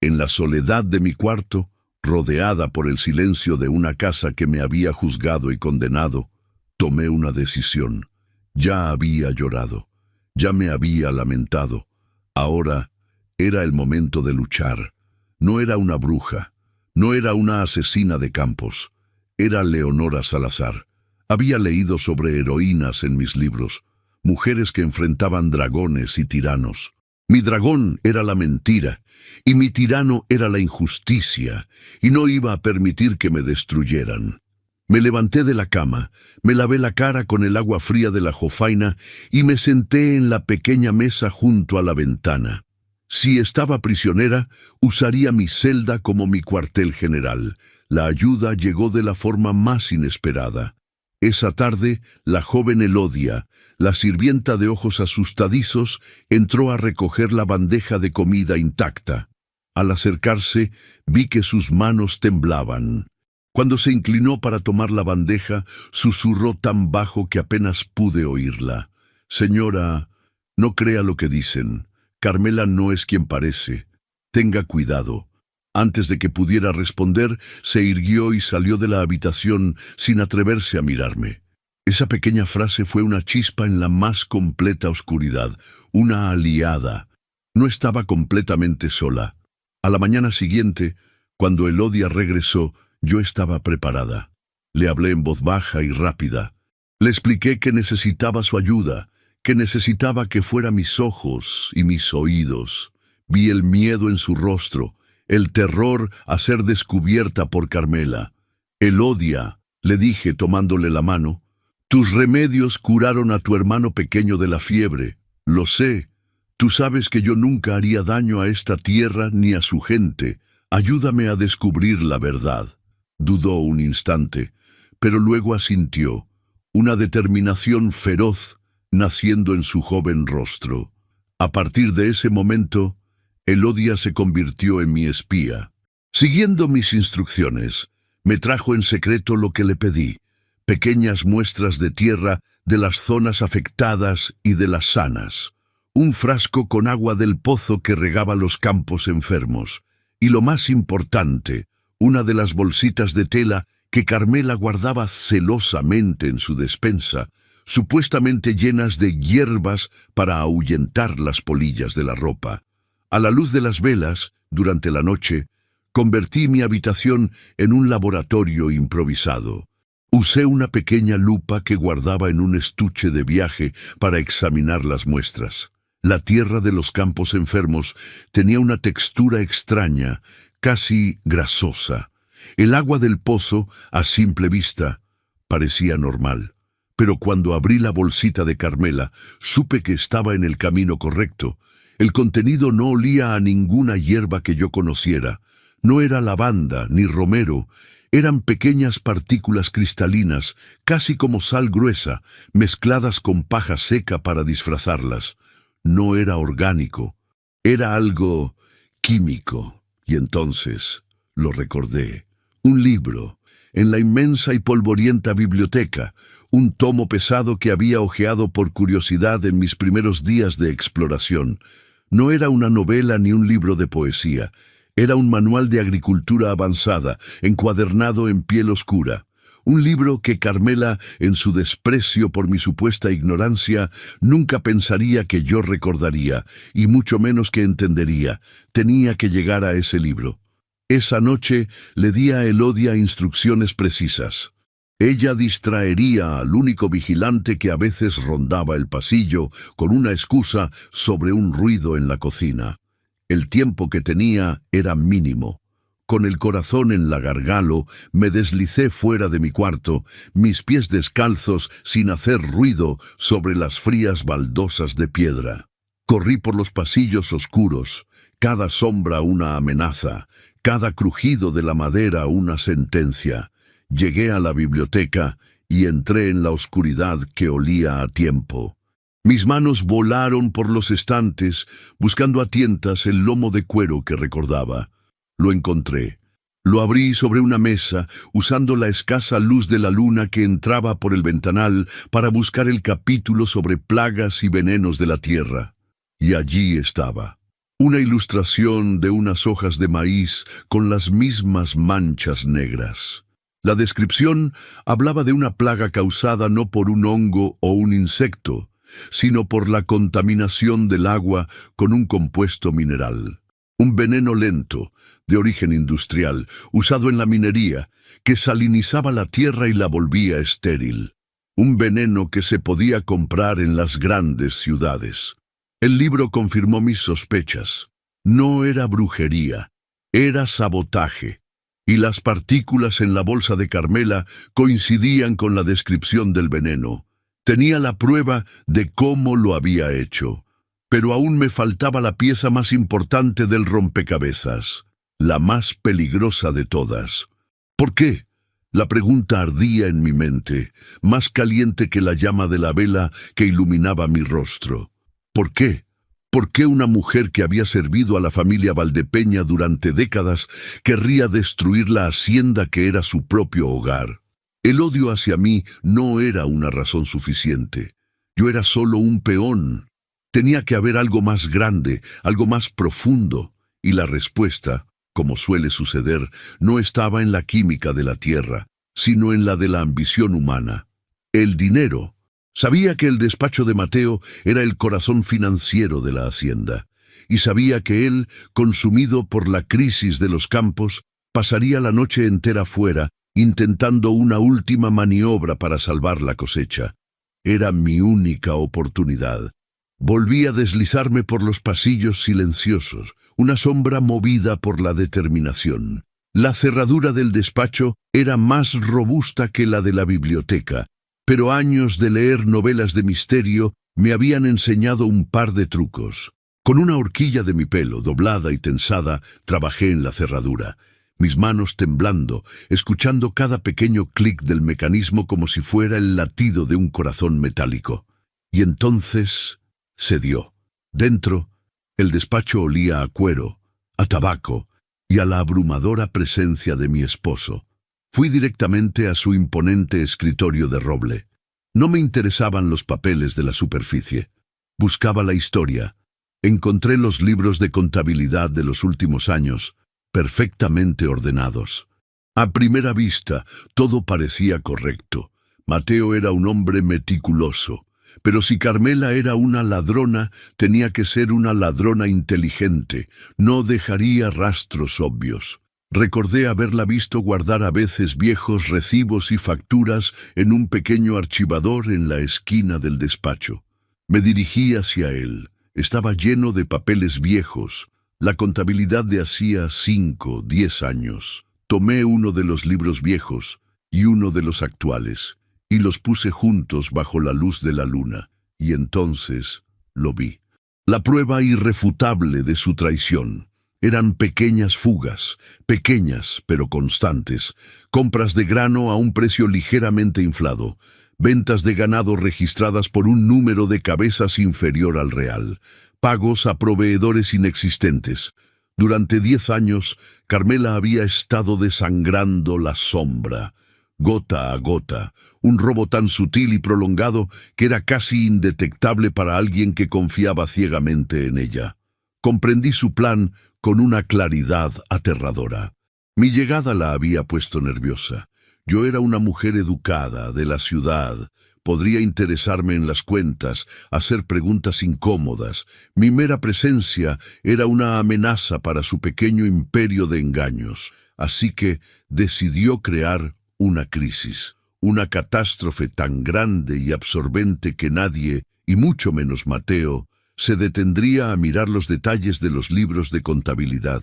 En la soledad de mi cuarto, rodeada por el silencio de una casa que me había juzgado y condenado, tomé una decisión. Ya había llorado, ya me había lamentado. Ahora era el momento de luchar. No era una bruja, no era una asesina de campos, era Leonora Salazar. Había leído sobre heroínas en mis libros, mujeres que enfrentaban dragones y tiranos. Mi dragón era la mentira, y mi tirano era la injusticia, y no iba a permitir que me destruyeran. Me levanté de la cama, me lavé la cara con el agua fría de la jofaina y me senté en la pequeña mesa junto a la ventana. Si estaba prisionera, usaría mi celda como mi cuartel general. La ayuda llegó de la forma más inesperada. Esa tarde, la joven Elodia, la sirvienta de ojos asustadizos, entró a recoger la bandeja de comida intacta. Al acercarse, vi que sus manos temblaban. Cuando se inclinó para tomar la bandeja, susurró tan bajo que apenas pude oírla. «Señora, no crea lo que dicen. Carmela no es quien parece. Tenga cuidado». Antes de que pudiera responder, se irguió y salió de la habitación sin atreverse a mirarme. Esa pequeña frase fue una chispa en la más completa oscuridad, una aliada. No estaba completamente sola. A la mañana siguiente, cuando Elodia regresó, yo estaba preparada. Le hablé en voz baja y rápida. Le expliqué que necesitaba su ayuda, que necesitaba que fuera mis ojos y mis oídos. Vi el miedo en su rostro, el terror a ser descubierta por Carmela. Elodia, le dije tomándole la mano, tus remedios curaron a tu hermano pequeño de la fiebre. Lo sé. Tú sabes que yo nunca haría daño a esta tierra ni a su gente. Ayúdame a descubrir la verdad. Dudó un instante, pero luego asintió, una determinación feroz naciendo en su joven rostro. A partir de ese momento, Elodia se convirtió en mi espía. Siguiendo mis instrucciones, me trajo en secreto lo que le pedí, pequeñas muestras de tierra de las zonas afectadas y de las sanas, un frasco con agua del pozo que regaba los campos enfermos, y lo más importante, una de las bolsitas de tela que Carmela guardaba celosamente en su despensa, supuestamente llenas de hierbas para ahuyentar las polillas de la ropa. A la luz de las velas, durante la noche, convertí mi habitación en un laboratorio improvisado. Usé una pequeña lupa que guardaba en un estuche de viaje para examinar las muestras. La tierra de los campos enfermos tenía una textura extraña, casi grasosa. El agua del pozo, a simple vista, parecía normal. Pero cuando abrí la bolsita de Carmela, supe que estaba en el camino correcto. El contenido no olía a ninguna hierba que yo conociera. No era lavanda ni romero. Eran pequeñas partículas cristalinas, casi como sal gruesa, mezcladas con paja seca para disfrazarlas. No era orgánico, era algo químico. Y entonces lo recordé. Un libro, en la inmensa y polvorienta biblioteca, un tomo pesado que había hojeado por curiosidad en mis primeros días de exploración. No era una novela ni un libro de poesía. Era un manual de agricultura avanzada, encuadernado en piel oscura. Un libro que Carmela, en su desprecio por mi supuesta ignorancia, nunca pensaría que yo recordaría, y mucho menos que entendería. Tenía que llegar a ese libro. Esa noche le di a Elodia instrucciones precisas. Ella distraería al único vigilante que a veces rondaba el pasillo con una excusa sobre un ruido en la cocina. El tiempo que tenía era mínimo. Con el corazón en la gargalo, me deslicé fuera de mi cuarto, mis pies descalzos sin hacer ruido sobre las frías baldosas de piedra. Corrí por los pasillos oscuros, cada sombra una amenaza, cada crujido de la madera una sentencia. Llegué a la biblioteca y entré en la oscuridad que olía a tiempo. Mis manos volaron por los estantes, buscando a tientas el lomo de cuero que recordaba. Lo encontré. Lo abrí sobre una mesa, usando la escasa luz de la luna que entraba por el ventanal para buscar el capítulo sobre plagas y venenos de la tierra. Y allí estaba. Una ilustración de unas hojas de maíz con las mismas manchas negras. La descripción hablaba de una plaga causada no por un hongo o un insecto, sino por la contaminación del agua con un compuesto mineral. Un veneno lento, de origen industrial, usado en la minería, que salinizaba la tierra y la volvía estéril. Un veneno que se podía comprar en las grandes ciudades. El libro confirmó mis sospechas. No era brujería, era sabotaje. Y las partículas en la bolsa de Carmela coincidían con la descripción del veneno. Tenía la prueba de cómo lo había hecho. Pero aún me faltaba la pieza más importante del rompecabezas, la más peligrosa de todas. ¿Por qué? La pregunta ardía en mi mente, más caliente que la llama de la vela que iluminaba mi rostro. ¿Por qué? ¿Por qué una mujer que había servido a la familia Valdepeña durante décadas querría destruir la hacienda que era su propio hogar? El odio hacia mí no era una razón suficiente. Yo era solo un peón. Tenía que haber algo más grande, algo más profundo, y la respuesta, como suele suceder, no estaba en la química de la tierra, sino en la de la ambición humana. El dinero. Sabía que el despacho de Mateo era el corazón financiero de la hacienda, y sabía que él, consumido por la crisis de los campos, pasaría la noche entera fuera, intentando una última maniobra para salvar la cosecha. Era mi única oportunidad. Volví a deslizarme por los pasillos silenciosos, una sombra movida por la determinación. La cerradura del despacho era más robusta que la de la biblioteca, pero años de leer novelas de misterio me habían enseñado un par de trucos. Con una horquilla de mi pelo, doblada y tensada, trabajé en la cerradura, mis manos temblando, escuchando cada pequeño clic del mecanismo como si fuera el latido de un corazón metálico. Y entonces cedió. Dentro, el despacho olía a cuero, a tabaco y a la abrumadora presencia de mi esposo. Fui directamente a su imponente escritorio de roble. No me interesaban los papeles de la superficie. Buscaba la historia. Encontré los libros de contabilidad de los últimos años, perfectamente ordenados. A primera vista, todo parecía correcto. Mateo era un hombre meticuloso. Pero si Carmela era una ladrona, tenía que ser una ladrona inteligente. No dejaría rastros obvios. Recordé haberla visto guardar a veces viejos recibos y facturas en un pequeño archivador en la esquina del despacho. Me dirigí hacia él. Estaba lleno de papeles viejos, la contabilidad de hacía 5, 10 años. Tomé uno de los libros viejos y uno de los actuales, y los puse juntos bajo la luz de la luna, y entonces lo vi. La prueba irrefutable de su traición. Eran pequeñas fugas, pequeñas pero constantes, compras de grano a un precio ligeramente inflado, ventas de ganado registradas por un número de cabezas inferior al real, pagos a proveedores inexistentes. Durante 10 años, Carmela había estado desangrando la sombra, gota a gota, un robo tan sutil y prolongado que era casi indetectable para alguien que confiaba ciegamente en ella. Comprendí su plan con una claridad aterradora. Mi llegada la había puesto nerviosa. Yo era una mujer educada, de la ciudad. Podría interesarme en las cuentas, hacer preguntas incómodas. Mi mera presencia era una amenaza para su pequeño imperio de engaños. Así que decidió crear una crisis, una catástrofe tan grande y absorbente que nadie, y mucho menos Mateo, se detendría a mirar los detalles de los libros de contabilidad.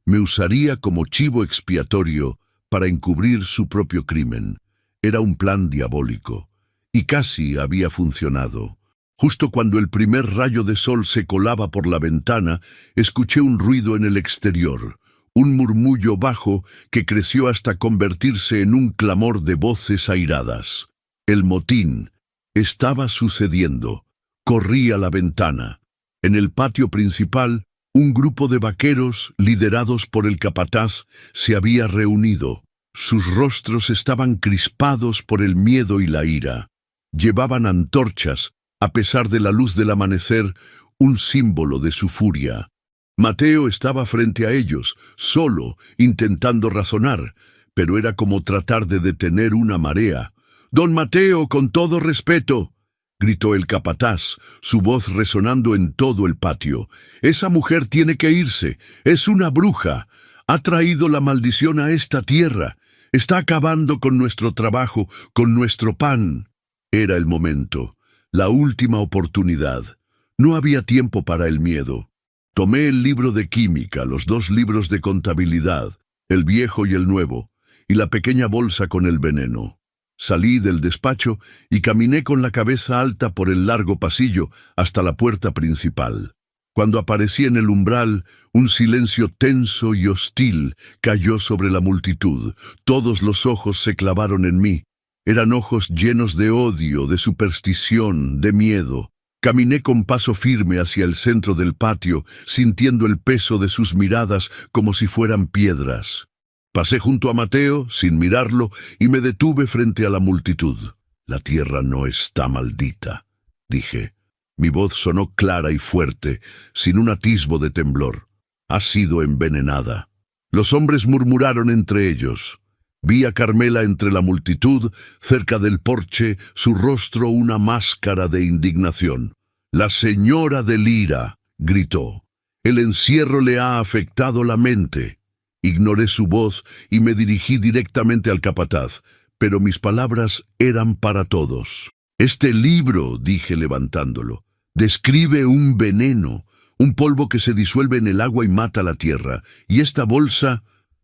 Me usaría como chivo expiatorio para encubrir su propio crimen. Era un plan diabólico, y casi había funcionado. Justo cuando el primer rayo de sol se colaba por la ventana, escuché un ruido en el exterior, un murmullo bajo que creció hasta convertirse en un clamor de voces airadas. El motín estaba sucediendo. Corrí a la ventana. En el patio principal, un grupo de vaqueros, liderados por el capataz, se había reunido. Sus rostros estaban crispados por el miedo y la ira. Llevaban antorchas, a pesar de la luz del amanecer, un símbolo de su furia. Mateo estaba frente a ellos, solo, intentando razonar, pero era como tratar de detener una marea. «Don Mateo, con todo respeto», gritó el capataz, su voz resonando en todo el patio. «Esa mujer tiene que irse. Es una bruja. Ha traído la maldición a esta tierra. Está acabando con nuestro trabajo, con nuestro pan». Era el momento, la última oportunidad. No había tiempo para el miedo. Tomé el libro de química, los 2 libros de contabilidad, el viejo y el nuevo, y la pequeña bolsa con el veneno. Salí del despacho y caminé con la cabeza alta por el largo pasillo hasta la puerta principal. Cuando aparecí en el umbral, un silencio tenso y hostil cayó sobre la multitud. Todos los ojos se clavaron en mí. Eran ojos llenos de odio, de superstición, de miedo. Caminé con paso firme hacia el centro del patio, sintiendo el peso de sus miradas como si fueran piedras. Pasé junto a Mateo, sin mirarlo, y me detuve frente a la multitud. «La tierra no está maldita», dije. Mi voz sonó clara y fuerte, sin un atisbo de temblor. «Ha sido envenenada». Los hombres murmuraron entre ellos. Vi a Carmela entre la multitud, cerca del porche, su rostro una máscara de indignación. «La señora de Lira», gritó. «El encierro le ha afectado la mente». Ignoré su voz y me dirigí directamente al capataz, pero mis palabras eran para todos. «Este libro», dije levantándolo, «describe un veneno, un polvo que se disuelve en el agua y mata la tierra. Y esta bolsa»,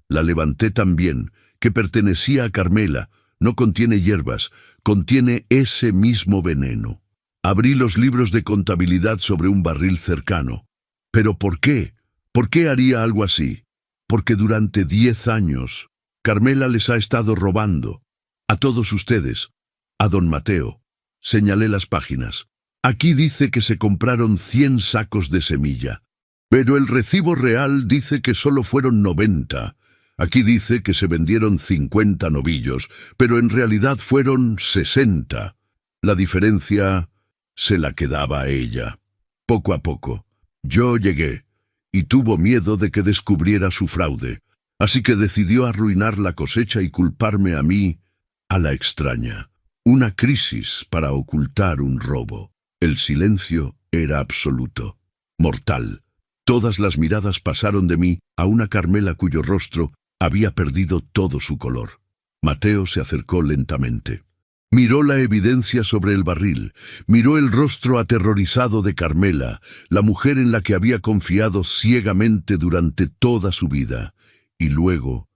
la levanté también, que pertenecía a Carmela, no contiene hierbas, contiene ese mismo veneno. Abrí los libros de contabilidad sobre un barril cercano. ¿Pero por qué? ¿Por qué haría algo así? Porque durante 10 años Carmela les ha estado robando. A todos ustedes. A don Mateo. Señalé las páginas. Aquí dice que se compraron 100 sacos de semilla. Pero el recibo real dice que solo fueron 90. Aquí dice que se vendieron 50 novillos, pero en realidad fueron 60. La diferencia se la quedaba a ella. Poco a poco, yo llegué, y tuvo miedo de que descubriera su fraude, así que decidió arruinar la cosecha y culparme a mí, a la extraña. Una crisis para ocultar un robo. El silencio era absoluto, mortal. Todas las miradas pasaron de mí a una Carmela cuyo rostro había perdido todo su color. Mateo se acercó lentamente. Miró la evidencia sobre el barril, miró el rostro aterrorizado de Carmela, la mujer en la que había confiado ciegamente durante toda su vida, y luego,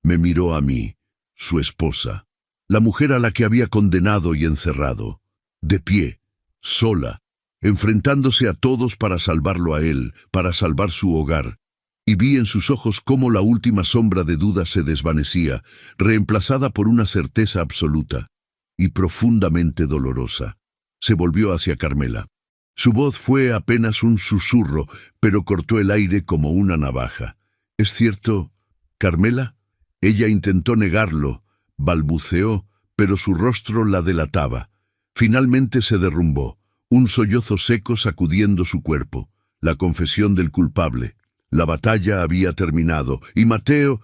me miró a mí, su esposa, la mujer a la que había condenado y encerrado, de pie, sola, enfrentándose a todos para salvarlo a él, para salvar su hogar, y vi en sus ojos cómo la última sombra de duda se desvanecía, reemplazada por una certeza absoluta y profundamente dolorosa. Se volvió hacia Carmela. Su voz fue apenas un susurro, pero cortó el aire como una navaja. «¿Es cierto, Carmela?» Ella intentó negarlo, balbuceó, pero su rostro la delataba. Finalmente se derrumbó, un sollozo seco sacudiendo su cuerpo, la confesión del culpable. La batalla había terminado, y Mateo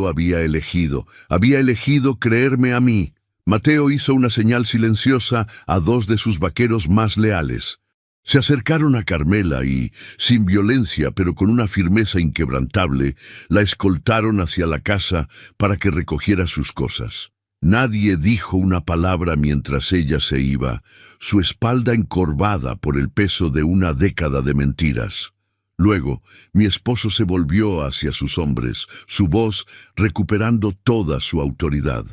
había elegido creerme a mí. Mateo hizo una señal silenciosa a 2 de sus vaqueros más leales. Se acercaron a Carmela y, sin violencia, pero con una firmeza inquebrantable, la escoltaron hacia la casa para que recogiera sus cosas. Nadie dijo una palabra mientras ella se iba, su espalda encorvada por el peso de una década de mentiras. Luego, mi esposo se volvió hacia sus hombres, su voz recuperando toda su autoridad.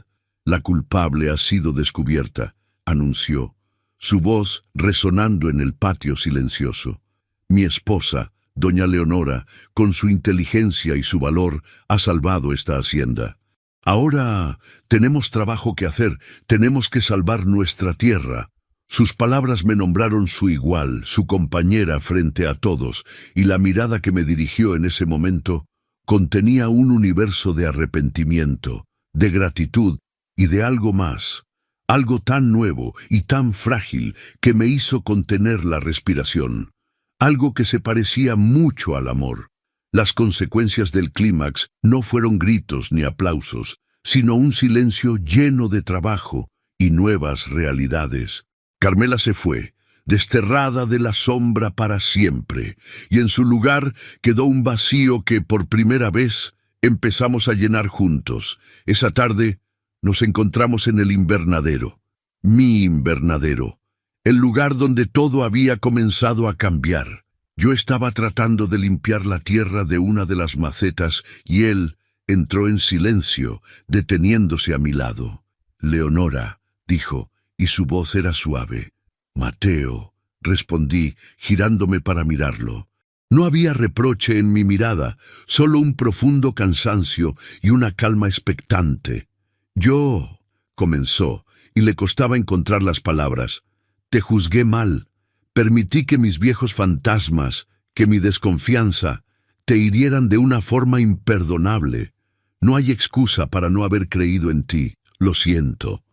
«La culpable ha sido descubierta», anunció, su voz resonando en el patio silencioso. «Mi esposa, doña Leonora, con su inteligencia y su valor, ha salvado esta hacienda. Ahora tenemos trabajo que hacer, tenemos que salvar nuestra tierra». Sus palabras me nombraron su igual, su compañera frente a todos, y la mirada que me dirigió en ese momento contenía un universo de arrepentimiento, de gratitud y de algo más, algo tan nuevo y tan frágil que me hizo contener la respiración, algo que se parecía mucho al amor. Las consecuencias del clímax no fueron gritos ni aplausos, sino un silencio lleno de trabajo y nuevas realidades. Carmela se fue, desterrada de la sombra para siempre, y en su lugar quedó un vacío que por primera vez empezamos a llenar juntos. Esa tarde nos encontramos en el invernadero, mi invernadero, el lugar donde todo había comenzado a cambiar. Yo estaba tratando de limpiar la tierra de una de las macetas y él entró en silencio, deteniéndose a mi lado. «Leonora», dijo, y su voz era suave. «Mateo», respondí, girándome para mirarlo. No había reproche en mi mirada, solo un profundo cansancio y una calma expectante. «Yo», comenzó, y le costaba encontrar las palabras. «Te juzgué mal. Permití que mis viejos fantasmas, que mi desconfianza, te hirieran de una forma imperdonable. No hay excusa para no haber creído en ti. Lo siento».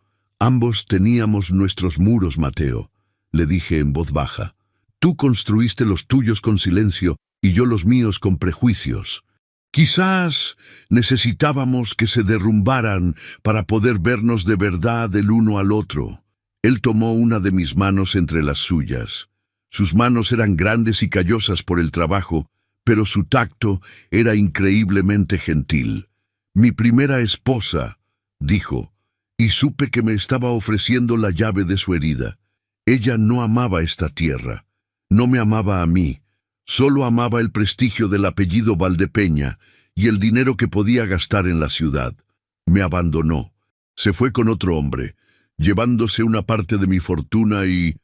«Ambos teníamos nuestros muros, Mateo», le dije en voz baja. «Tú construiste los tuyos con silencio y yo los míos con prejuicios. Quizás necesitábamos que se derrumbaran para poder vernos de verdad el uno al otro. Él tomó una de mis manos entre las suyas. Sus manos eran grandes y callosas por el trabajo, pero su tacto era increíblemente gentil. «Mi primera esposa», dijo, y supe que me estaba ofreciendo la llave de su herida. Ella no amaba esta tierra, no me amaba a mí, solo amaba el prestigio del apellido Valdepeña y el dinero que podía gastar en la ciudad. Me abandonó, se fue con otro hombre, llevándose una parte de mi fortuna y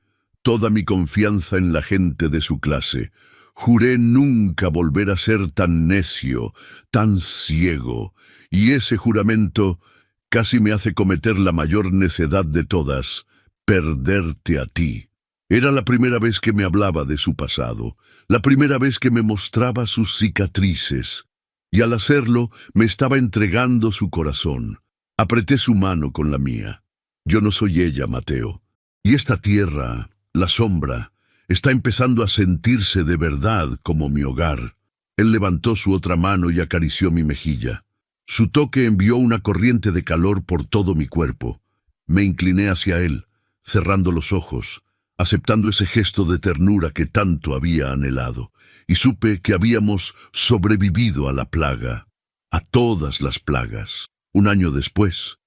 toda mi confianza en la gente de su clase. Juré nunca volver a ser tan necio, tan ciego, y ese juramento casi me hace cometer la mayor necedad de todas, perderte a ti. Era la primera vez que me hablaba de su pasado, la primera vez que me mostraba sus cicatrices, y al hacerlo me estaba entregando su corazón. Apreté su mano con la mía. Yo no soy ella, Mateo, y esta tierra, la sombra, está empezando a sentirse de verdad como mi hogar. Él levantó su otra mano y acarició mi mejilla. Su toque envió una corriente de calor por todo mi cuerpo. Me incliné hacia él, cerrando los ojos, aceptando ese gesto de ternura que tanto había anhelado, y supe que habíamos sobrevivido a la plaga, a todas las plagas. Un año después,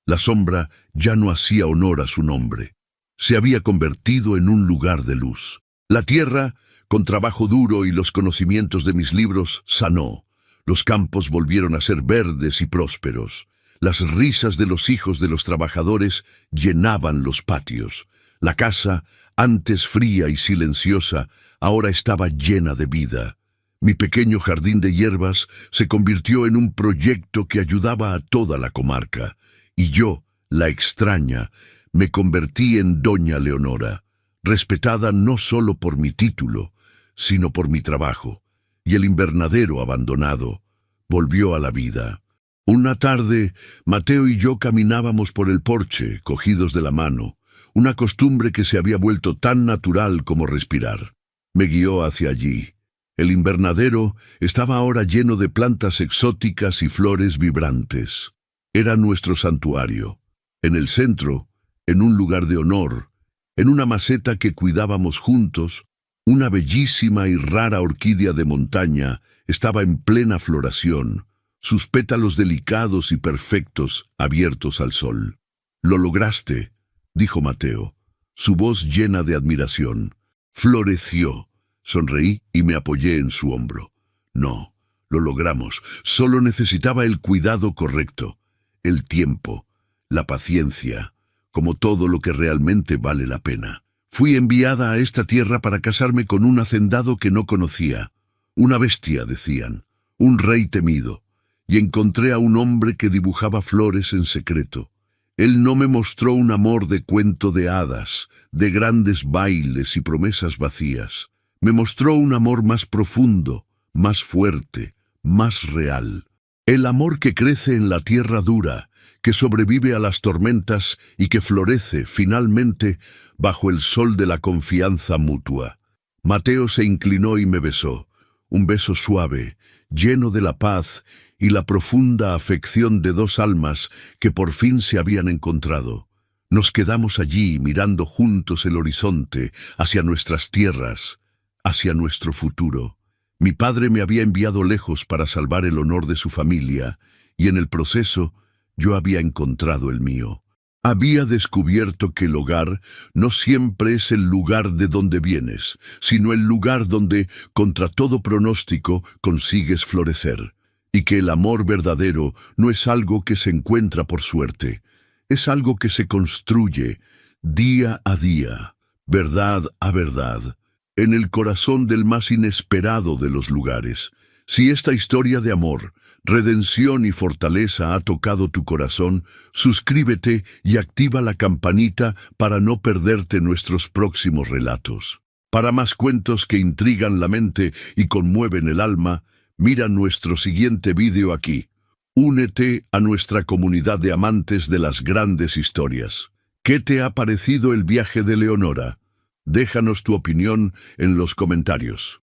la sombra ya no hacía honor a su nombre. Se había convertido en un lugar de luz. La tierra, con trabajo duro y los conocimientos de mis libros, sanó. Los campos volvieron a ser verdes y prósperos. Las risas de los hijos de los trabajadores llenaban los patios. La casa, antes fría y silenciosa, ahora estaba llena de vida. Mi pequeño jardín de hierbas se convirtió en un proyecto que ayudaba a toda la comarca. Y yo, la extraña, me convertí en Doña Leonora, respetada no solo por mi título, sino por mi trabajo, y el invernadero abandonado volvió a la vida. Una tarde, Mateo y yo caminábamos por el porche, cogidos de la mano, una costumbre que se había vuelto tan natural como respirar. Me guió hacia allí. El invernadero estaba ahora lleno de plantas exóticas y flores vibrantes. Era nuestro santuario. En el centro, en un lugar de honor, en una maceta que cuidábamos juntos, una bellísima y rara orquídea de montaña estaba en plena floración, sus pétalos delicados y perfectos abiertos al sol. «Lo lograste», dijo Mateo, su voz llena de admiración. «Floreció». Sonreí y me apoyé en su hombro. «No, lo logramos. Solo necesitaba el cuidado correcto, el tiempo, la paciencia, como todo lo que realmente vale la pena. Fui enviada a esta tierra para casarme con un hacendado que no conocía. Una bestia, decían, un rey temido, y encontré a un hombre que dibujaba flores en secreto. Él no me mostró un amor de cuento de hadas, de grandes bailes y promesas vacías. Me mostró un amor más profundo, más fuerte, más real. El amor que crece en la tierra dura, que sobrevive a las tormentas y que florece, finalmente, bajo el sol de la confianza mutua. Mateo se inclinó y me besó, un beso suave, lleno de la paz y la profunda afección de dos almas que por fin se habían encontrado. Nos quedamos allí mirando juntos el horizonte, hacia nuestras tierras, hacia nuestro futuro. Mi padre me había enviado lejos para salvar el honor de su familia, y en el proceso yo había encontrado el mío. Había descubierto que el hogar no siempre es el lugar de donde vienes, sino el lugar donde, contra todo pronóstico, consigues florecer, y que el amor verdadero no es algo que se encuentra por suerte, es algo que se construye día a día, verdad a verdad, en el corazón del más inesperado de los lugares. Si esta historia de amor, redención y fortaleza ha tocado tu corazón, suscríbete y activa la campanita para no perderte nuestros próximos relatos. Para más cuentos que intrigan la mente y conmueven el alma, mira nuestro siguiente vídeo aquí. Únete a nuestra comunidad de amantes de las grandes historias. ¿Qué te ha parecido el viaje de Leonora? Déjanos tu opinión en los comentarios.